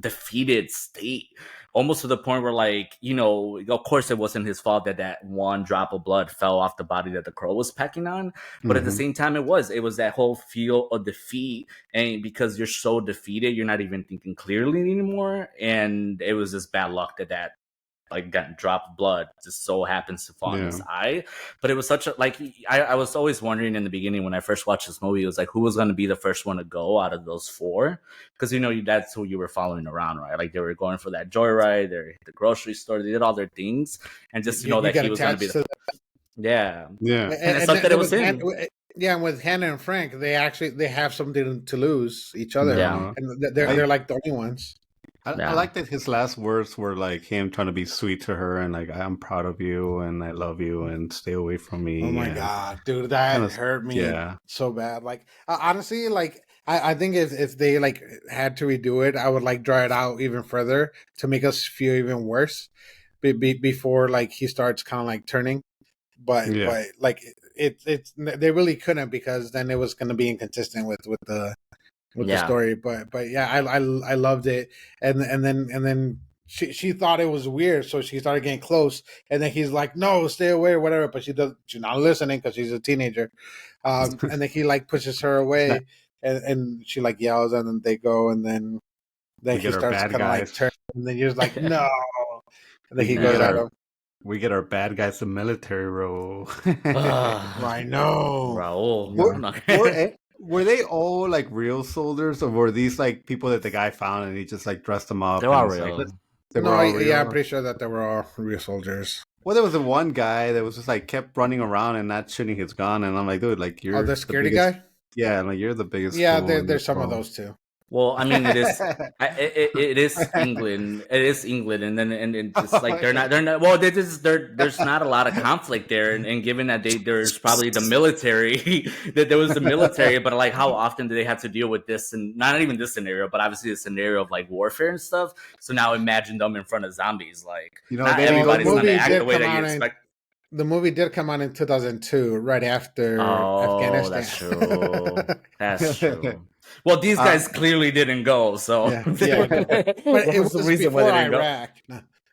defeated state. Almost to the point where, like, you know, of course it wasn't his fault that one drop of blood fell off the body that the crow was pecking on. But at the same time, it was that whole feel of defeat. And because you're so defeated, you're not even thinking clearly anymore. And it was just bad luck that like that drop of blood just so happens to fall in his eye. But it was such a, like, I was always wondering in the beginning when I first watched this movie, it was like, who was going to be the first one to go out of those four? Because, you know, that's who you were following around, right? Like, they were going for that joyride, they hit the grocery store, they did all their things, and just to know that he was going to be the yeah. And it sucked that it was him. And with Hannah and Frank, they have something to lose each other. And they're like the only ones. I like that his last words were like him trying to be sweet to her and like, I'm proud of you and I love you and stay away from me. Oh my God, dude, that hurt me so bad. Like, honestly, like I think if they like had to redo it, I would like draw it out even further to make us feel even worse before like he starts kind of like turning. But like it's they really couldn't, because then it was going to be inconsistent with the story. But yeah, I loved it, and then she thought it was weird, so she started getting close, and then he's like, no, stay away or whatever, but she's not listening because she's a teenager. And then he like pushes her away, and she like yells, and then they go, and then he starts kind of like turning, and then you're just like, no, and then he goes at him. We get our bad guys the military role. I know, Raul. Were they all like real soldiers, or were these like people that the guy found and he just like dressed them up? They were all real. Yeah, I'm pretty sure that they were all real soldiers. Well, there was one guy that was just like kept running around and not shooting his gun, and I'm like, dude, like you're the scaredy guy. Yeah, like you're the biggest. Yeah, there's some of those too. Well, I mean, it is England. It is England, and then it's like they're not. Well, there's not a lot of conflict there, and given that there's probably the military, that there was the military, but like how often do they have to deal with this, and not even this scenario, but obviously the scenario of like warfare and stuff. So now imagine them in front of zombies. Like, you know, not everybody's going to act the way that you expect. The movie did come out in 2020, right after Afghanistan. That's true. That's true. Well, these guys clearly didn't go, so but it was the reason why they didn't Iraq.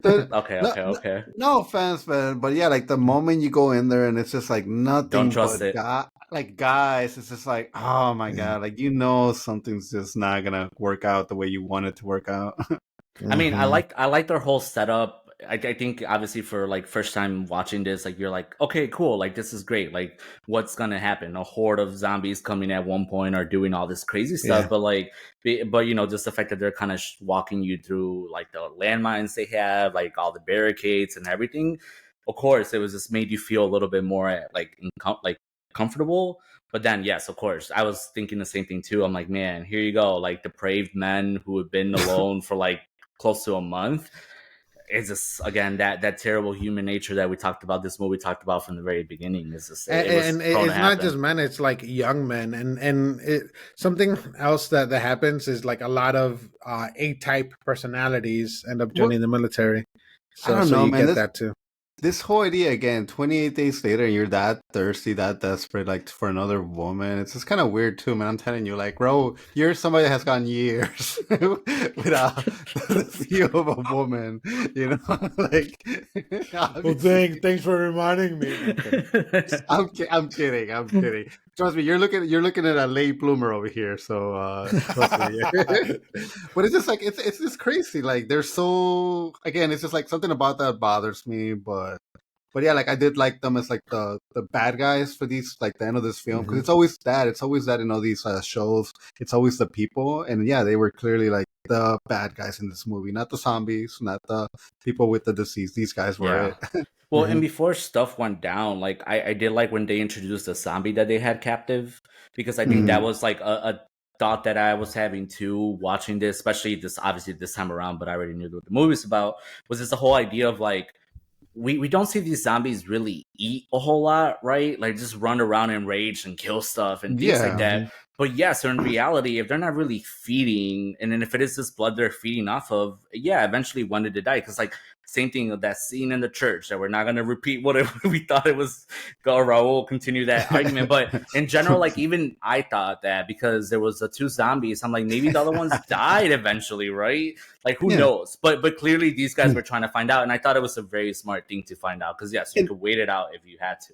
Okay. No offense, man, but yeah, like the moment you go in there and it's just like nothing. Don't trust it. Like guys, it's just like, oh my God, like you know something's just not gonna work out the way you want it to work out. I mean, I like their whole setup. I think obviously for like first time watching this, like you're like, okay, cool, like this is great. Like what's gonna happen? A horde of zombies coming at one point are doing all this crazy stuff, but you know, just the fact that they're kind of walking you through like the landmines they have, like all the barricades and everything. Of course, it was just made you feel a little bit more like comfortable. But then, yes, of course, I was thinking the same thing too. I'm like, man, here you go, like depraved men who have been alone for like close to a month. It's just, again, that terrible human nature that we talked about. This movie talked about from the very beginning. Is just it was And prone to it's not happen. just men; it's like young men, and something else that happens is like a lot of A-type personalities end up What joining the military. I So don't so know, you man. get that too. This whole idea again, 28 days later, and you're that thirsty, that desperate, like for another woman. It's just kind of weird too, man. I'm telling you, like, bro, you're somebody that has gone years without the feel of a woman, you know? Like, Well, obviously, thanks for reminding me. I'm kidding, I'm kidding. Trust me, you're looking at a late bloomer over here. So trust me. But it's just like it's just crazy. Like they're so again, it's just like something about that bothers me, but yeah, like I did like them as like the bad guys for these like the end of this film because Mhm. it's always that in all these shows. It's always the people, and yeah, they were clearly like the bad guys in this movie, not the zombies, not the people with the disease. These guys were Yeah. it. Well, and Mhm. before stuff went down, like I did like when they introduced the zombie that they had captive, because I think that Mhm. was like a thought that I was having too, watching this, especially this obviously this time around, but I already knew what the movie's about, was this the whole idea of like we don't see these zombies really eat a whole lot, right? Like just run around and rage and kill stuff and things like Yeah. that. Mhm. But yeah, so in reality, if they're not really feeding, and then if it is this blood they're feeding off of, yeah, eventually one did die. Because like same thing of that scene in the church that we're not gonna repeat what we thought it was. Raul continue that argument, but in general, like even I thought that because there was the two zombies, I'm like maybe the other ones died eventually, right? Like who Yeah. knows? But clearly these guys were trying to find out, and I thought it was a very smart thing to find out because yes, you And could wait it out if you had to.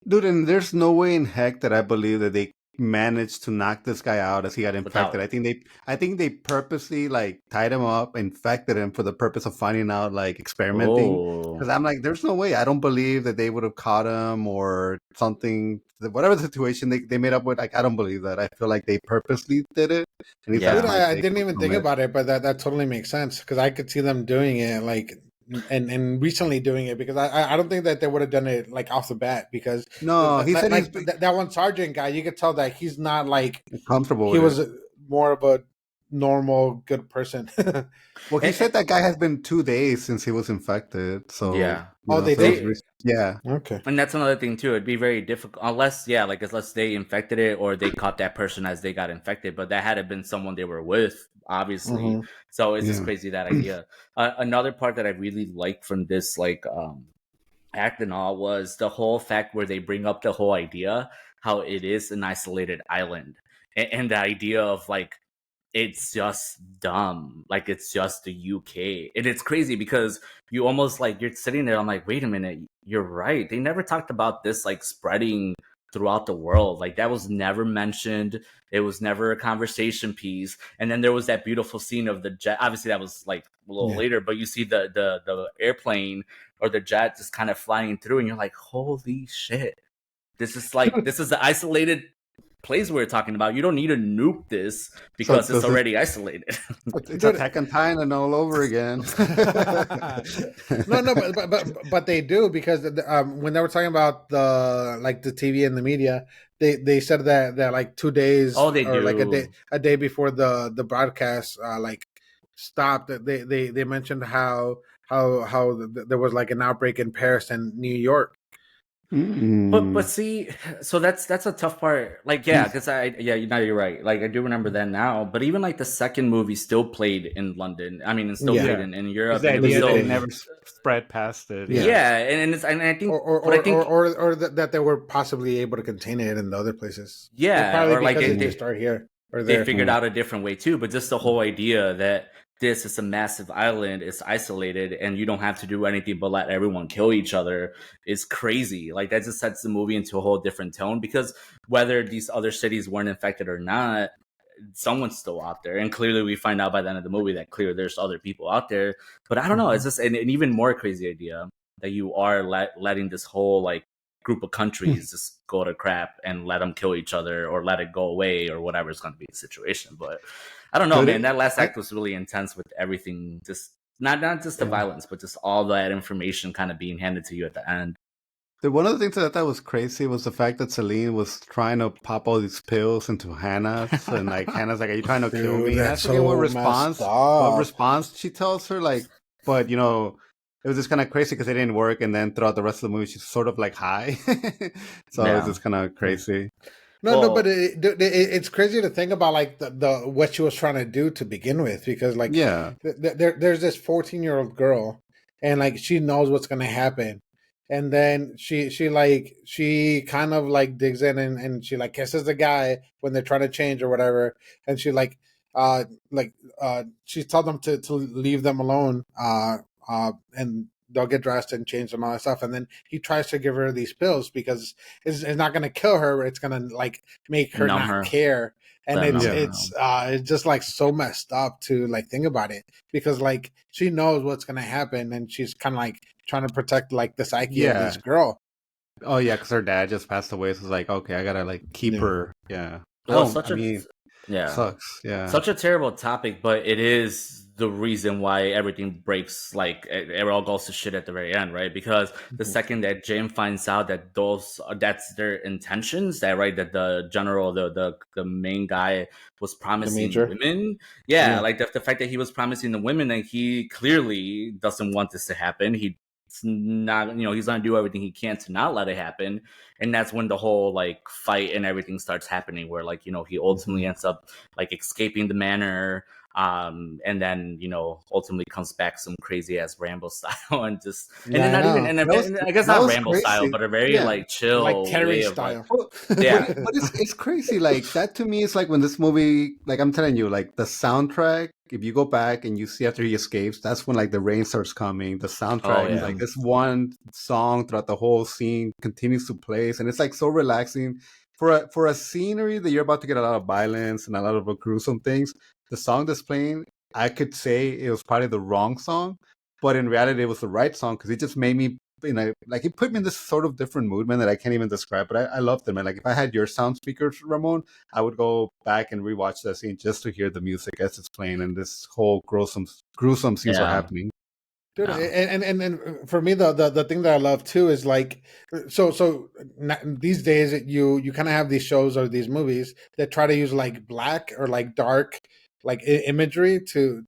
dude, and there's no way in heck that I believe that they managed to knock this guy out as he got infected. Without I think they purposely like tied him up, infected him for the purpose of finding out, like experimenting. oh Because I'm like, there's no way. I don't believe that they would have caught him or something. Whatever the situation they made up with, like I don't believe that. I feel like they purposely did it. At least that's Dude, yeah, my I take didn't even from think it. about it, but that totally makes sense because I could see them doing it like and recently doing it because I don't think that they would have done it like off the bat because No, he said he's that one sergeant guy, you could tell that he's not like comfortable he with it. was more of a normal good person. Well, he and, said that guy has been 2 days since he was infected. So, yeah. Oh, they so it was, did. yeah. Okay. And that's another thing too. It'd be very difficult unless, yeah, like unless they infected it or they caught that person as they got infected. But that had to been someone they were with, obviously. Hmm. So it's just Yeah. crazy that idea. Another part that I really liked from this, like, act and all, was the whole fact where they bring up the whole idea how it is an isolated island, and the idea of like it's just dumb. Like it's just the UK. And it's crazy because you almost like you're sitting there. I'm like, wait a minute, you're right. They never talked about this like spreading throughout the world. Like that was never mentioned. It was never a conversation piece. And then there was that beautiful scene of the jet. Obviously that was like a little Yeah. later, but you see the airplane or the jet just kind of flying through and you're like, holy shit. This is the isolated place we're talking about. You don't need to nuke this So because it's already isolated. it's Dude, Attack on Titan all over again. no, but they do because when they were talking about the TV and the media, they said that like 2 days Oh, they or like do. a day before the broadcast like stopped, that they mentioned how there was like an outbreak in Paris and New York. But Mm. see, so that's a tough part. Like, yeah, because now you're right. Like, I do remember that now. But even like the second movie still played in London. I mean, and still Yeah, played Yeah. in It's Europe, the and it was idea that still it never spread past it. yeah. Yeah. yeah, and I think, Or or but I or or, think or, or that they were possibly able to contain it in the other places. It's yeah, probably or like because they, it just they started here or they there. figured Mm. out a different way too. But just the whole idea that this is a massive island, it's isolated, and you don't have to do anything but let everyone kill each other is crazy. Like that just sets the movie into a whole different tone because whether these other cities weren't infected or not, someone's still out there. And clearly we find out by the end of the movie that clearly there's other people out there. But I don't know, it's just an even more crazy idea that you are letting this whole like group of countries just go to crap and let them kill each other or let it go away or whatever is going to be the situation. But I don't know, Dude, man. That last I, act was really intense with everything. Just not just the Yeah. violence, but just all that information kind of being handed to you at the end. One of the things that I thought was crazy was the fact that Celine was trying to pop all these pills into Hannah's, and like Hannah's like, "Are you trying to kill Dude, me?" And I that's forget so messed what up. response she tells her, like, but it was just kind of crazy because it didn't work, and then throughout the rest of the movie, she's sort of like high, so it's Yeah. just kind of crazy. No, but Well, it's crazy to think about like the what she was trying to do to begin with, because like Yeah, there's this 14-year-old girl, and like she knows what's gonna happen, and then she kind of like digs in, and she like kisses the guy when they're trying to change or whatever, and she she tells them to leave them alone, and they'll get dressed and change and all that stuff, and then he tries to give her these pills because it's not going to kill her, it's going to like make her numb not her. care. And Numb Yeah. her. it's just like so messed up to like think about it, because like she knows what's going to happen, and she's kind of like trying to protect like the psyche of this yeah. girl. Oh yeah, because her dad just passed away, so it's like, okay, I gotta like keep Yeah. her. Yeah. Well, I mean, yeah. sucks. Yeah. Such a terrible topic, but it is the reason why everything breaks. Like it all goes to shit at the very end, right? Because the second that Jim finds out that that's their intentions, that right, that the general, the main guy was promising major? women, Yeah. like the fact that he was promising the women, and he clearly doesn't want this to happen. He's not, he's gonna do everything he can to not let it happen, and that's when the whole like fight and everything starts happening, where like he ultimately ends up like escaping the manor, and then ultimately comes back some crazy ass Rambo style, and just and Yeah, then I not even know. and, That and I guess that not was Rambo style, crazy. but a very Yeah. like chill Like Terry way of like style. yeah. But it's crazy. Like that to me is like when this movie, like I'm telling you, like the soundtrack. If you go back and you see after he escapes, that's when like the rain starts coming. The Oh soundtrack, yeah. like this one song throughout the whole scene continues to play, and it's like so relaxing for a scenery that you're about to get a lot of violence and a lot of gruesome things. The song that's playing, I could say it was probably the wrong song, but in reality, it was the right song because it just made me like it put me in this sort of different mood, man, that I can't even describe. But I loved it, man. Like if I had your sound speakers, Ramon, I would go back and rewatch that scene just to hear the music as it's playing and this whole gruesome scenes are Yeah. happening. Dude, No. and for me, the thing that I love too is like, these days you kind of have these shows or these movies that try to use like black or like dark like imagery to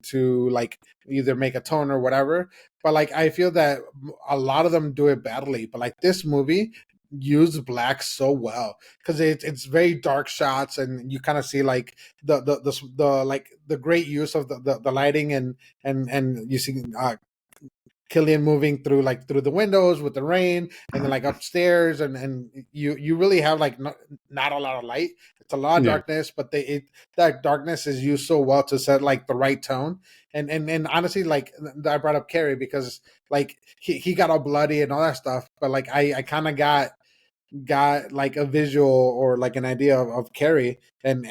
like either make a tone or whatever. But like I feel that a lot of them do it badly. But like this movie used black so well, because it's very dark shots, and you kind of see like the like the great use of the lighting, and you see Cillian moving through the windows with the rain, and then like upstairs, and you really have like not a lot of light. It's a lot of Yeah. darkness, but that darkness is used so well to set like the right tone. And honestly, like I brought up Carrie because like he got all bloody and all that stuff, but like I kind of got like a visual or like an idea of Carrie, and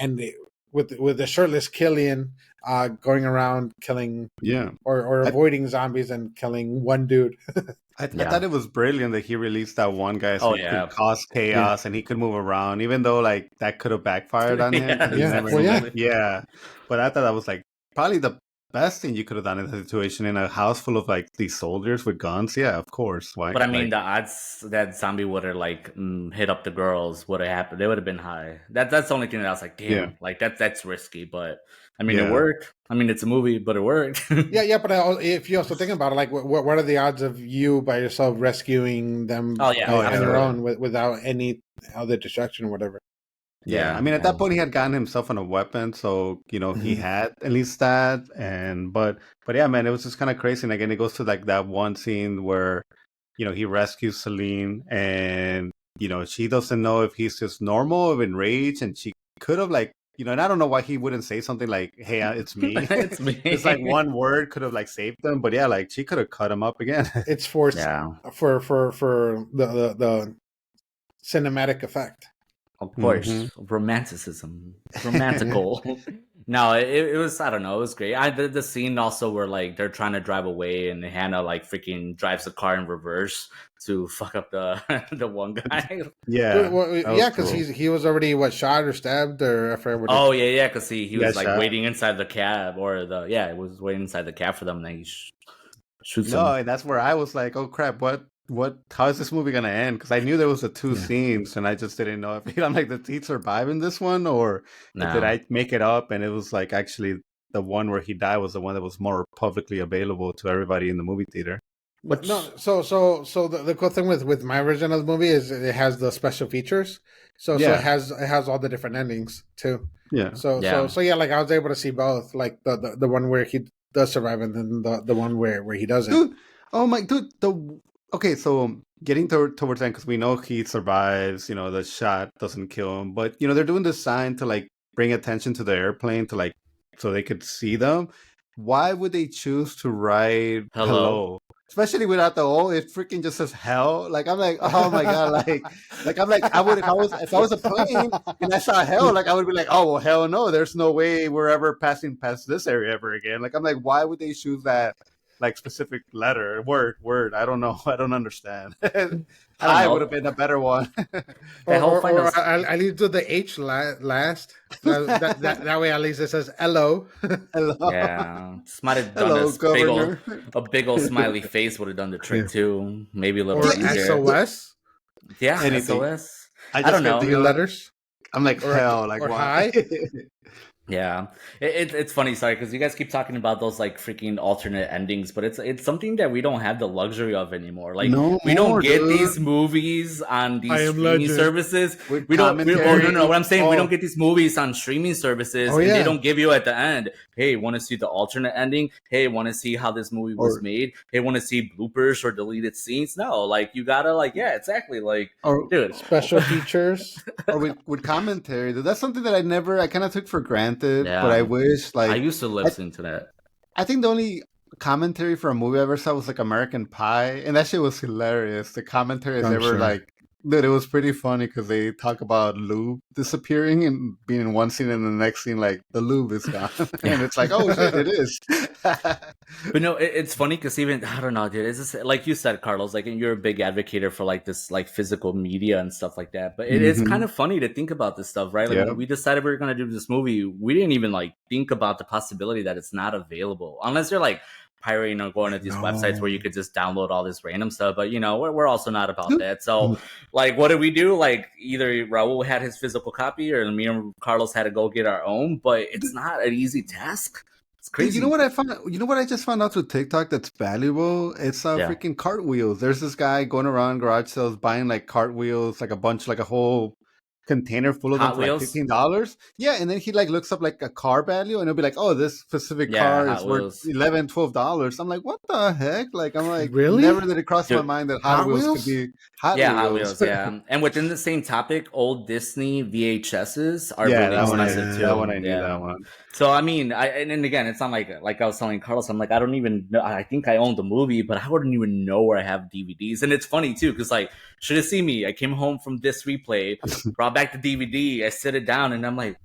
with the shirtless Cillian going around killing Yeah. or I, avoiding zombies and killing one dude. I Yeah. thought it was brilliant that he released that one guy so Oh he yeah. could cause chaos and he could move around, even though like that could have backfired on him because he Yeah, never well, knew. yeah. Like, yeah, but I thought that was like probably the best thing you could have done in that situation in a house full of like these soldiers with guns. Yeah, of course. Why? But I mean, Like, the odds that zombie would have like hit up the girls would have happened. They would have been high. That's the only thing that I was like, damn, yeah, like that's risky. But I mean, it yeah. worked. I mean, it's a movie, but it worked. Yeah, but if you also think about it, like, what are the odds of you by yourself rescuing them Oh yeah, Oh on your yeah. own without any other distraction or whatever? Yeah, I yeah. mean, at that point, he had gotten himself on a weapon, so he Mhm. had at least that. And but yeah, man, it was just kind of crazy. And again, it goes to like that one scene where he rescues Celine, and she doesn't know if he's just normal or enraged, and she could have like and I don't know why he wouldn't say something like, "Hey, it's me." It's Just like me. one word could have like saved them. But yeah, like she could have cut him up again. It's forced Yeah, for the cinematic effect. of Hmm. course, romanticism, romantical. No, it was, I don't know, it was great. I the scene also where like they're trying to drive away, and Hannah like freaking drives the car in reverse to fuck up the the one guy. Yeah, Well, that was yeah, because cool. he was already shot or stabbed, or I forget what Oh yeah, because he Yeah, was like shot. waiting inside the cab, or it was waiting inside the cab for them, and then he shoots No, him. and that's where I was like, "Oh crap, what?" how is this movie gonna end? Because I knew there was the two Yeah. scenes, and I just didn't know if I'm like, did he survive in this one, or did No. I make it up? And it was like actually the one where he died was the one that was more publicly available to everybody in the movie theater. Which, No, so the cool thing with my version of the movie is it has the special features. So Yeah. it has all the different endings too. Yeah. So Yeah. like I was able to see both, like the one where he does survive and then the one where he doesn't. Dude, oh my dude, okay, so getting towards the end, because we know he survives, the shot doesn't kill him, but they're doing this sign to like bring attention to the airplane to like so they could see them. Why would they choose to write hello? Especially without the O, it freaking just says hell. Like I'm like, oh my god, like I'm like, I would if I was a plane and I saw hell, like I would be like, oh well, hell no, there's no way we're ever passing past this area ever again. Like I'm like, why would they choose that like specific word? I don't know. I don't understand. I would have been a better one. I leave to the H last. That way, at least it says hello. Hello. Yeah, might have done Hello, this big old Governor. smiley face would have done the trick too. Maybe a little Or easier. SOS. Yeah, Anything. SOS. I don't know. 3 letters. I'm like Or- hell. Like or why? hi. Yeah, it's funny, sorry, because you guys keep talking about those like freaking alternate endings, but it's something that we don't have the luxury of anymore. Like No we don't more, get dude. these movies on these I Am streaming Legend. services. With We don't. commentary. No. What I'm saying, we Oh. don't get these movies on streaming services, Oh, and yeah. they don't give you at the end. Hey, want to see the alternate ending? Hey, want to see how this movie was Or- made? Hey, want to see bloopers or deleted scenes? No, like you gotta yeah, exactly. Like, Or dude, Special features. or with commentary. Dude, that's something that I kind of took for granted. Yeah. But I wish I like used to listen to that. I think the only commentary for a movie I ever saw was like American Pie, and that shit was hilarious. The commentary is I'm ever sure. like, dude, it was pretty funny because they talk about lube disappearing and being in one scene, and the next scene like the lube is gone, and it's like, oh shit, it is. But no, it's funny because even I don't know, dude. It's just like you said, Carlos. Like, and you're a big advocate for like this, like physical media and stuff like that. But it is Mhm. kind of funny to think about this stuff, right? Like Yeah. when we decided we were gonna do this movie, we didn't even like think about the possibility that it's not available, unless you're like pirating or going to these websites where you could just download all this random stuff. But we're also not about that. So, like, what did we do? Like, either Raul had his physical copy, or me and Carlos had to go get our own. But it's not an easy task. It's Dude, crazy. you know what I found? You know what I just found out through TikTok that's valuable? It's Yeah. freaking cartwheels. There's this guy going around garage sales buying like cartwheels, like a bunch, like a whole container full of Hot them for like Wheels? $15. Yeah, and then he like looks up like a car value, and it'll be like, oh, this specific Yeah, car Hot is worth Wheels. $11, $12. I'm like, what the heck? Like, I'm like, Really? never did it cross my Dude, mind that Hot Hot Wheels Wheels? could be Hot Hot Wheels. Wheels, yeah. And within the same topic, old Disney VHSs are Yeah, really that one, expensive too. that one I knew Yeah. that one. So I mean, and again, it's not like I was telling Carlos, I'm like, I don't even know. I think I own the movie, but I wouldn't even know where I have DVDs. And it's funny too, because like, should have seen me. I came home from this replay, brought back the DVD, I sit it down, and I'm like,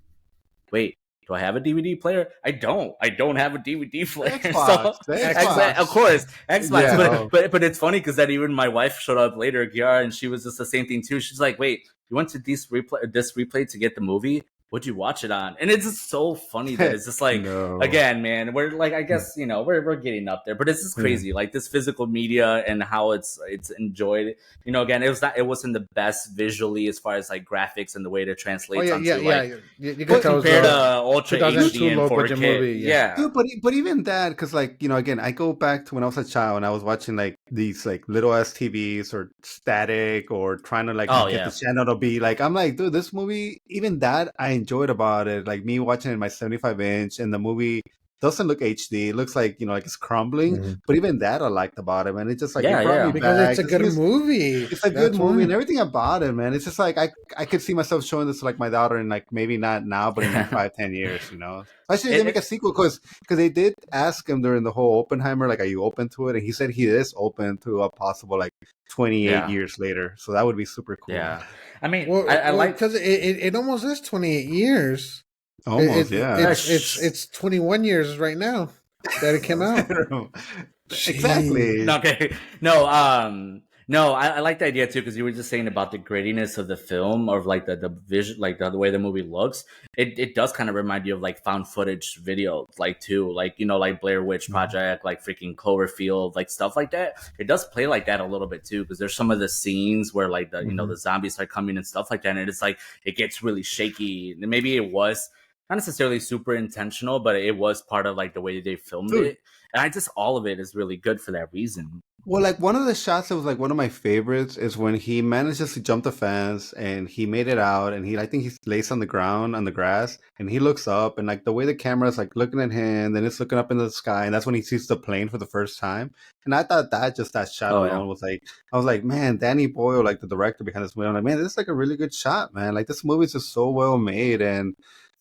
wait. Do I have a DVD player? I don't. I don't have a DVD player. Xbox, the Xbox. Of course, Xbox. Yeah. But it's funny because that even my wife showed up later, Kiara, and she was just the same thing too. She's like, "Wait, you went to this replay to get the movie? What'd you watch it on?" And it's just so funny that it's just like, No. again, man, we're like, I guess we're getting up there, but it's just crazy, like this physical media and how it's enjoyed. Again, it wasn't the best visually as far as like graphics and the way to translate. Oh yeah, onto, yeah, like, yeah. You can tell compared to Ultra 2002 HD and low budget 4K. movie, yeah. Dude, but even that, because like again, I go back to when I was a child and I was watching like these like little ass TVs or static or trying to like get the channel to be like, I'm like, dude, this movie, even that I enjoyed about it. Like me watching it in my 75-inch, and the movie doesn't look HD. It looks like like it's crumbling. Mm-hmm. But even that I liked about it, man. It's just like Yeah, it brought yeah. me Because back. it's a good movie. It's a good That's movie, why. and everything about it, man. It's just like I could see myself showing this to like my daughter, and like maybe not now, but in like 5-10 years, Especially if they make a sequel, because they did ask him during the whole Oppenheimer, like, are you open to it? And he said he is open to a possible like 28 years later. So that would be super cool. Yeah, I mean, Well, I like because it almost is 28 years. Almost, yeah. It's 21 years right now that it came out. Exactly. Okay. No, No, I like the idea too because you were just saying about the grittiness of the film, or like the vision, like the way the movie looks. It does kind of remind you of like found footage video, like too, like like Blair Witch Project, like freaking Cloverfield, like stuff like that. It does play like that a little bit too because there's some of the scenes where like the zombies are coming and stuff like that, and it's like it gets really shaky. And maybe it was not necessarily super intentional, but it was part of like the way they filmed it. And all of it is really good for that reason. Well, like one of the shots that was like one of my favorites is when he manages to jump the fence and he made it out, and I think he lays on the ground on the grass and he looks up, and like the way the camera is like looking at him, then it's looking up in the sky, and that's when he sees the plane for the first time. And I thought that shot alone was like, I was like, man, Danny Boyle, like the director behind this movie, I'm like, man, this is like a really good shot, man. Like this movie is just so well made. And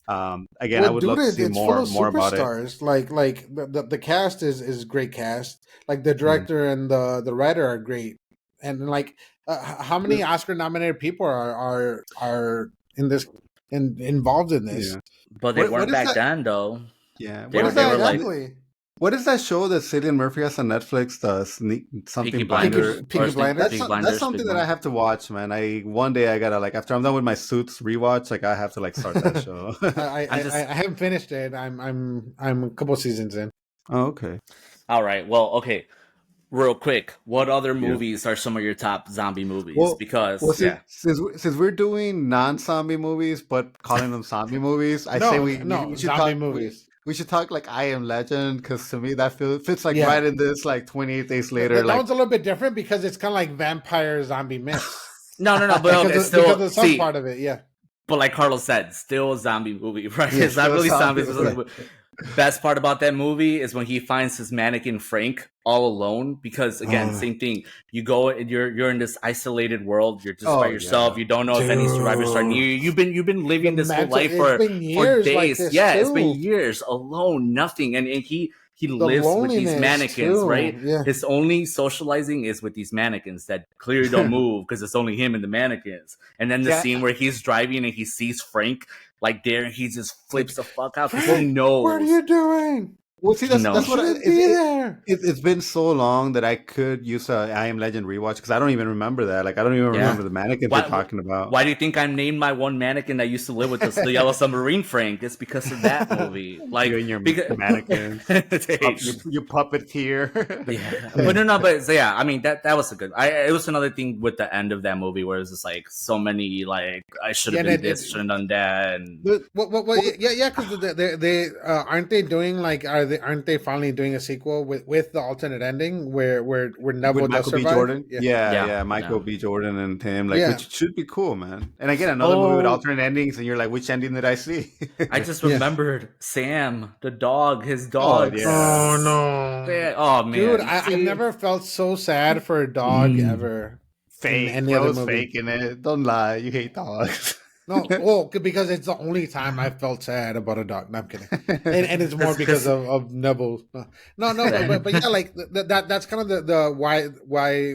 again, I would love to see more about it. Like the cast is great cast. Like the director and the writer are great. And like how many Oscar nominated people are in this involved in this? Yeah. But they weren't back then though. Yeah. They were exactly? What is that show that Cillian Murphy has on Netflix? Peaky Blinders. Peaky Blinders. That's something that I have to watch, man. One day I gotta like after I'm done with my Suits rewatch, like I have to like start that show. I haven't finished it. I'm a couple seasons in. Oh, okay. All right. Well, okay. Real quick, what other movies are some of your top zombie movies? Since we're doing non-zombie movies but calling them zombie movies, I say we should zombie movies. We should talk like I Am Legend, because to me that fits like right in this like 28 Days Later. That one's a little bit different because it's kind of like vampire zombie mix. No, but because of the some part of it, yeah. But like Carlos said, still a zombie movie, right? Yeah, it's not really zombies. Best part about that movie is when he finds his mannequin Frank all alone, because again, same thing. You go and you're in this isolated world. You're just by yourself. Yeah. You don't know if any survivors are near you. You've been living this whole life for days. Like it's been years alone, nothing, and he lives with these mannequins, right? Yeah. His only socializing is with these mannequins that clearly don't move because it's only him and the mannequins. And then the scene where he's driving and he sees Frank like there, he just flips the fuck out because he knows. What are you doing? Well, see, that's what it's been so long that I could use a I Am Legend rewatch because I don't even remember that. Like, I don't even remember the mannequins they're talking about. Why do you think I named my one mannequin that used to live with us, the Yellow Submarine Frank? It's because of that movie. Like, you and your mannequin, your puppeteer. Yeah, but yeah, I mean that was a good. It was another thing with the end of that movie where it was just like so many like I should have been this, shouldn't have done that, and because they aren't they doing like aren't they finally doing a sequel with the alternate ending where Neville does survive? B. Jordan? Yeah, Michael B. Jordan and him, which should be cool, man. And again, another movie with alternate endings, and you're like, which ending did I see? I just remembered Sam, the dog, his dog. Oh no! Oh man, dude, I've never felt so sad for a dog ever. Fake, I was faking it. Don't lie, you hate dogs. No, because it's the only time I felt sad about a dog. No, I'm kidding. And it's more because of Neville. No, but yeah, like that's kind of the why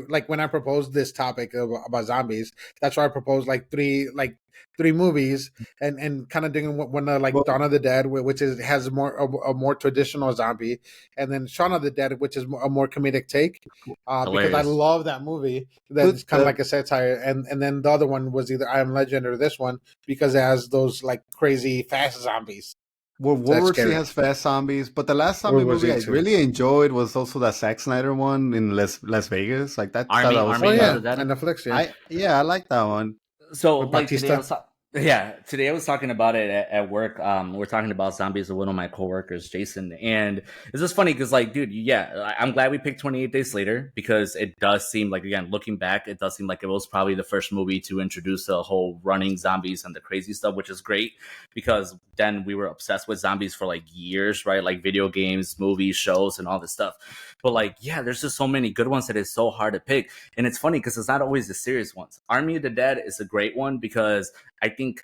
like when I proposed this topic about zombies, that's why I proposed like three movies and kind of doing one like Dawn of the Dead, which has a more traditional zombie, and then Shaun of the Dead, which is a more comedic take. Because I love that movie. That's kind of like a satire, and then the other one was either I Am Legend or this one because it has those like crazy fast zombies. Well, World War C has fast zombies, but the last zombie movie I really enjoyed was also that Zack Snyder one in Las Vegas. Like that. Army on Netflix. I like that one. So like today I was talking about it at work. We're talking about zombies with one of my coworkers, Jason, and it's just funny because like, dude, I'm glad we picked 28 Days Later because it does seem like, again, looking back, it does seem like it was probably the first movie to introduce the whole running zombies and the crazy stuff, which is great because then we were obsessed with zombies for like years, right? Like video games, movies, shows, and all this stuff. But like, yeah, there's just so many good ones that it's so hard to pick. And it's funny because it's not always the serious ones. Army of the Dead is a great one because I think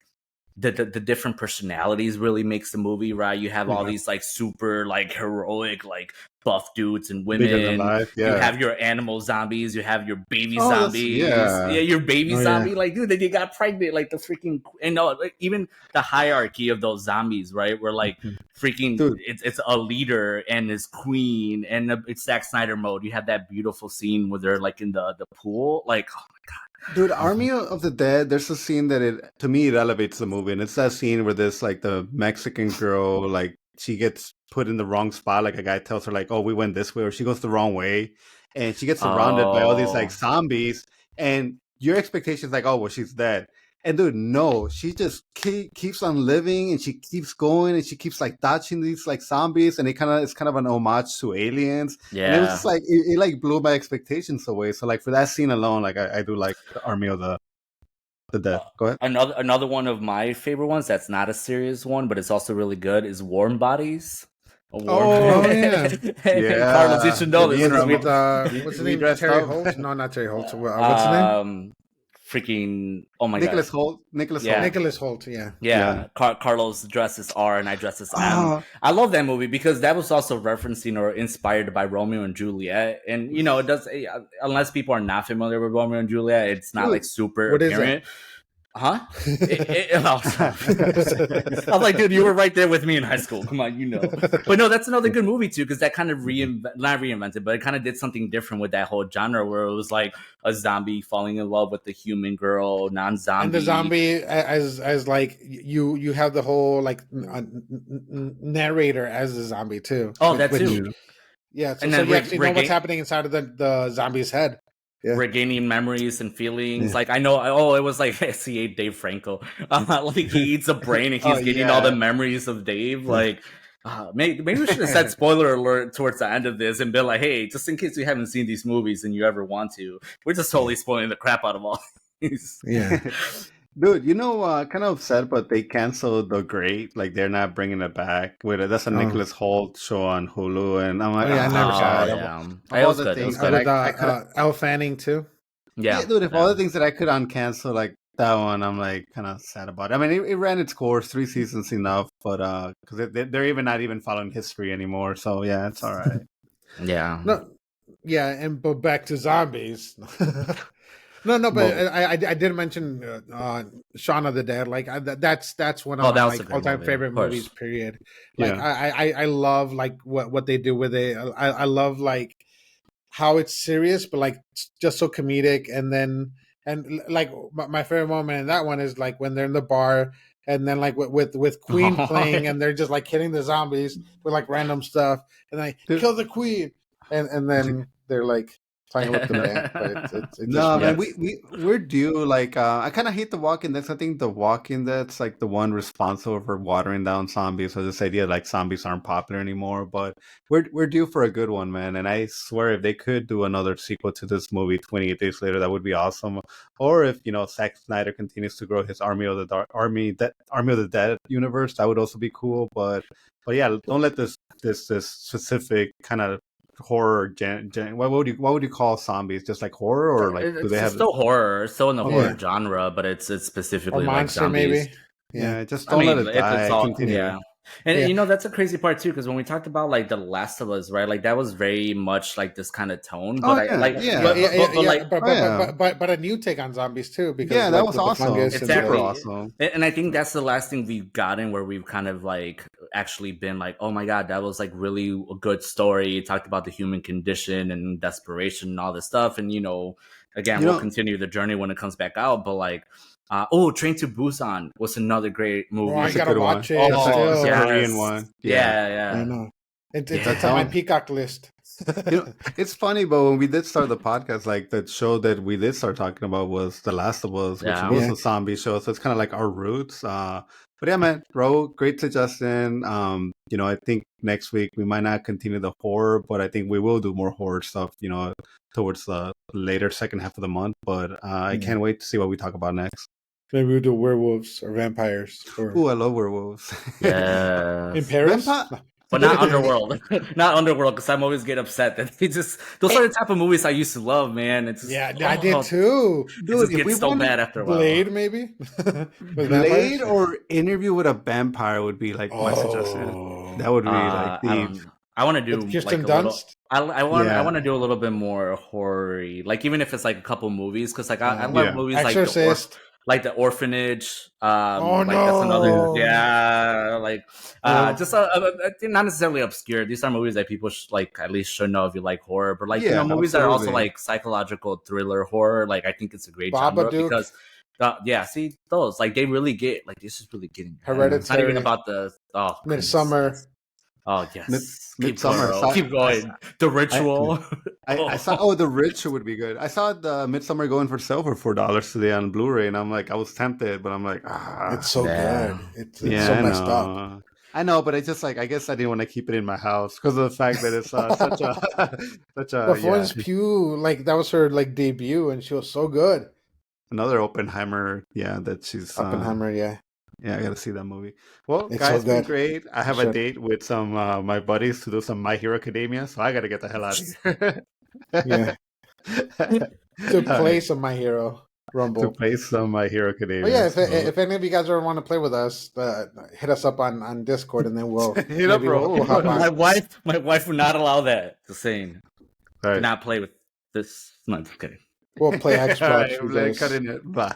the different personalities really makes the movie, right? You have all these like super like heroic like buff dudes and Bigger than women. life, You yeah. have your animal zombies. You have your baby Oh, zombies. yeah. Your baby Oh, yeah. zombie. Like, dude, they got pregnant. Like the freaking and no, like, even the hierarchy of those zombies, right? Where like freaking Dude. it's a leader and his queen, and it's Zack Snyder mode. You have that beautiful scene where they're like in the pool. Like, oh my god. Dude, Army of the Dead, there's a scene that to me, it elevates the movie. And it's that scene where this, like, the Mexican girl, like, she gets put in the wrong spot. Like, a guy tells her, like, oh, we went this way, or she goes the wrong way. And she gets surrounded by all these, like, zombies. And your expectation is like, oh, well, she's dead. And dude, no, she just keeps on living, and she keeps going, and she keeps like dodging these like zombies, and it's kind of an homage to Aliens. Yeah. And it was just like it like blew my expectations away. So like for that scene alone, like I do like the Army of the Dead. Go ahead. Another one of my favorite ones that's not a serious one, but it's also really good is Warm Bodies. yeah. Yeah. Carlos, you should know this. What's his name? Terry Holt? No, not Terry Holt. What's his name? Freaking Nicholas god, Holt. Nicholas Yeah. Holt. Nicholas Holt. Yeah. yeah. Carlos dressed as R and I dressed as M. Oh. I love that movie because that was also referencing or inspired by Romeo and Juliet, and you know it does. Unless people are not familiar with Romeo and Juliet, it's not like super What is apparent. Huh? I was like, dude, you were right there with me in high school. Come on, you know. But no, that's another good movie too, because that kind of not reinvented, but it kind of did something different with that whole genre, where it was like a zombie falling in love with the human girl, non-zombie, and the zombie as like you have the whole like narrator as the zombie too. Oh, that too. Yeah, so And then you actually know what's happening inside of the zombie's head. Yeah. Regaining memories and feelings. Like I know, it was like C.A. Dave Franco. Like he eats a brain and he's getting all the memories of Dave. Like maybe we should have said spoiler alert towards the end of this and been like, hey, just in case you haven't seen these movies and you ever want to, we're just totally spoiling the crap out of all these. Yeah. Dude, kind of upset, but they canceled The Great. Like, they're not bringing it back. That's a Nicholas Holt show on Hulu, and I'm like, I never saw it. All the things that I could. Elle Fanning too. Yeah, dude. If all the things that I could uncancel, like that one, I'm like kind of sad about it. I mean, it ran its course, 3 seasons enough, but because they're even not even following history anymore. So yeah, it's all right. Yeah. No. Yeah, but back to zombies. No, but I did mention Shaun of the Dead. Like that's one of my like, all-time favorite movies. Period. Like I love like what they do with it. I love like how it's serious, but like just so comedic. And like my favorite moment in that one is like when they're in the bar and then like with Queen playing and they're just like hitting the zombies with like random stuff and like kill the Queen and then they're like. Playing with the band, but it's no, man, we're due. Like, I kind of hate The Walking Dead. I think The Walking Dead's like the one responsible for watering down zombies. So this idea like zombies aren't popular anymore, but we're due for a good one, man. And I swear, if they could do another sequel to this movie 28 days later, that would be awesome. Or if Zack Snyder continues to grow his Army of the Dead universe, that would also be cool. But yeah, don't let this specific kind of horror what would you call zombies? Just like horror, or like do they have still horror? It's still in the horror genre, but it's specifically or like monster zombies. maybe. Yeah, just don't let it die. Continue. Yeah. And that's a crazy part too, because when we talked about like The Last of Us, right? Like that was very much like this kind of tone. But but a new take on zombies too. Because that was awesome. Exactly. Awesome. And I think that's the last thing we've gotten where we've kind of like actually been like, oh my god, that was like really a good story. It talked about the human condition and desperation and all this stuff. And again, we'll continue the journey when it comes back out. But like. Train to Busan was another great movie. Oh, I gotta watch it. It's a Korean one. Yeah. I know. It's on my Peacock list. It's funny, but when we did start the podcast, like the show that we did start talking about was The Last of Us, which was a zombie show. So it's kind of like our roots. But yeah, man, bro, great suggestion. I think next week we might not continue the horror, but I think we will do more horror stuff, towards the later second half of the month. But I can't wait to see what we talk about next. Maybe we'll do werewolves or vampires. Ooh, I love werewolves. Yeah. In Paris? but not Underworld. Not Underworld, because I'm always get upset that those are the type of movies I used to love, man. It's just, I did too. It just gets so bad after a while. Blade, maybe? Blade or Interview with a Vampire would be like my suggestion. That would be like the... I want to do with Kirsten like a little. Dunst? I want to do a little bit more horror-y, like even if it's like a couple movies, because like I love movies Exorcist. like the Orphanage. Oh, like no. That's another. Like just not necessarily obscure. These are movies that people at least should know if you like horror, but like movies that are also like psychological thriller horror. Like I think it's a great genre because. See those like they really get like this is really getting Hereditary. It's not even about the Midsummer. Oh yes, Midsummer. Keep going. The Ritual. I saw. The Ritual would be good. I saw the Midsummer going for sale for $4 today on Blu-ray, and I'm like, I was tempted, but I'm like, it's so good. It's so messed up. I know, but I just like I guess I didn't want to keep it in my house because of the fact that it's such a Florence Pugh, like that was her like debut, and she was so good. Another Oppenheimer, that she's Oppenheimer, yeah, I gotta see that movie. Well, it's guys, so good. been great. I have a date with some my buddies to do some My Hero Academia, so I gotta get the hell out of here. To play some My Hero Rumble. To play some My Hero Academia. Oh yeah, if any of you guys ever want to play with us, hit us up on Discord, and then we'll hit up, bro. We'll hop on. My wife would not allow that. The same. Right. Not play with this. No, I'm kidding. We'll play Xbox. All right, cutting it. Bye.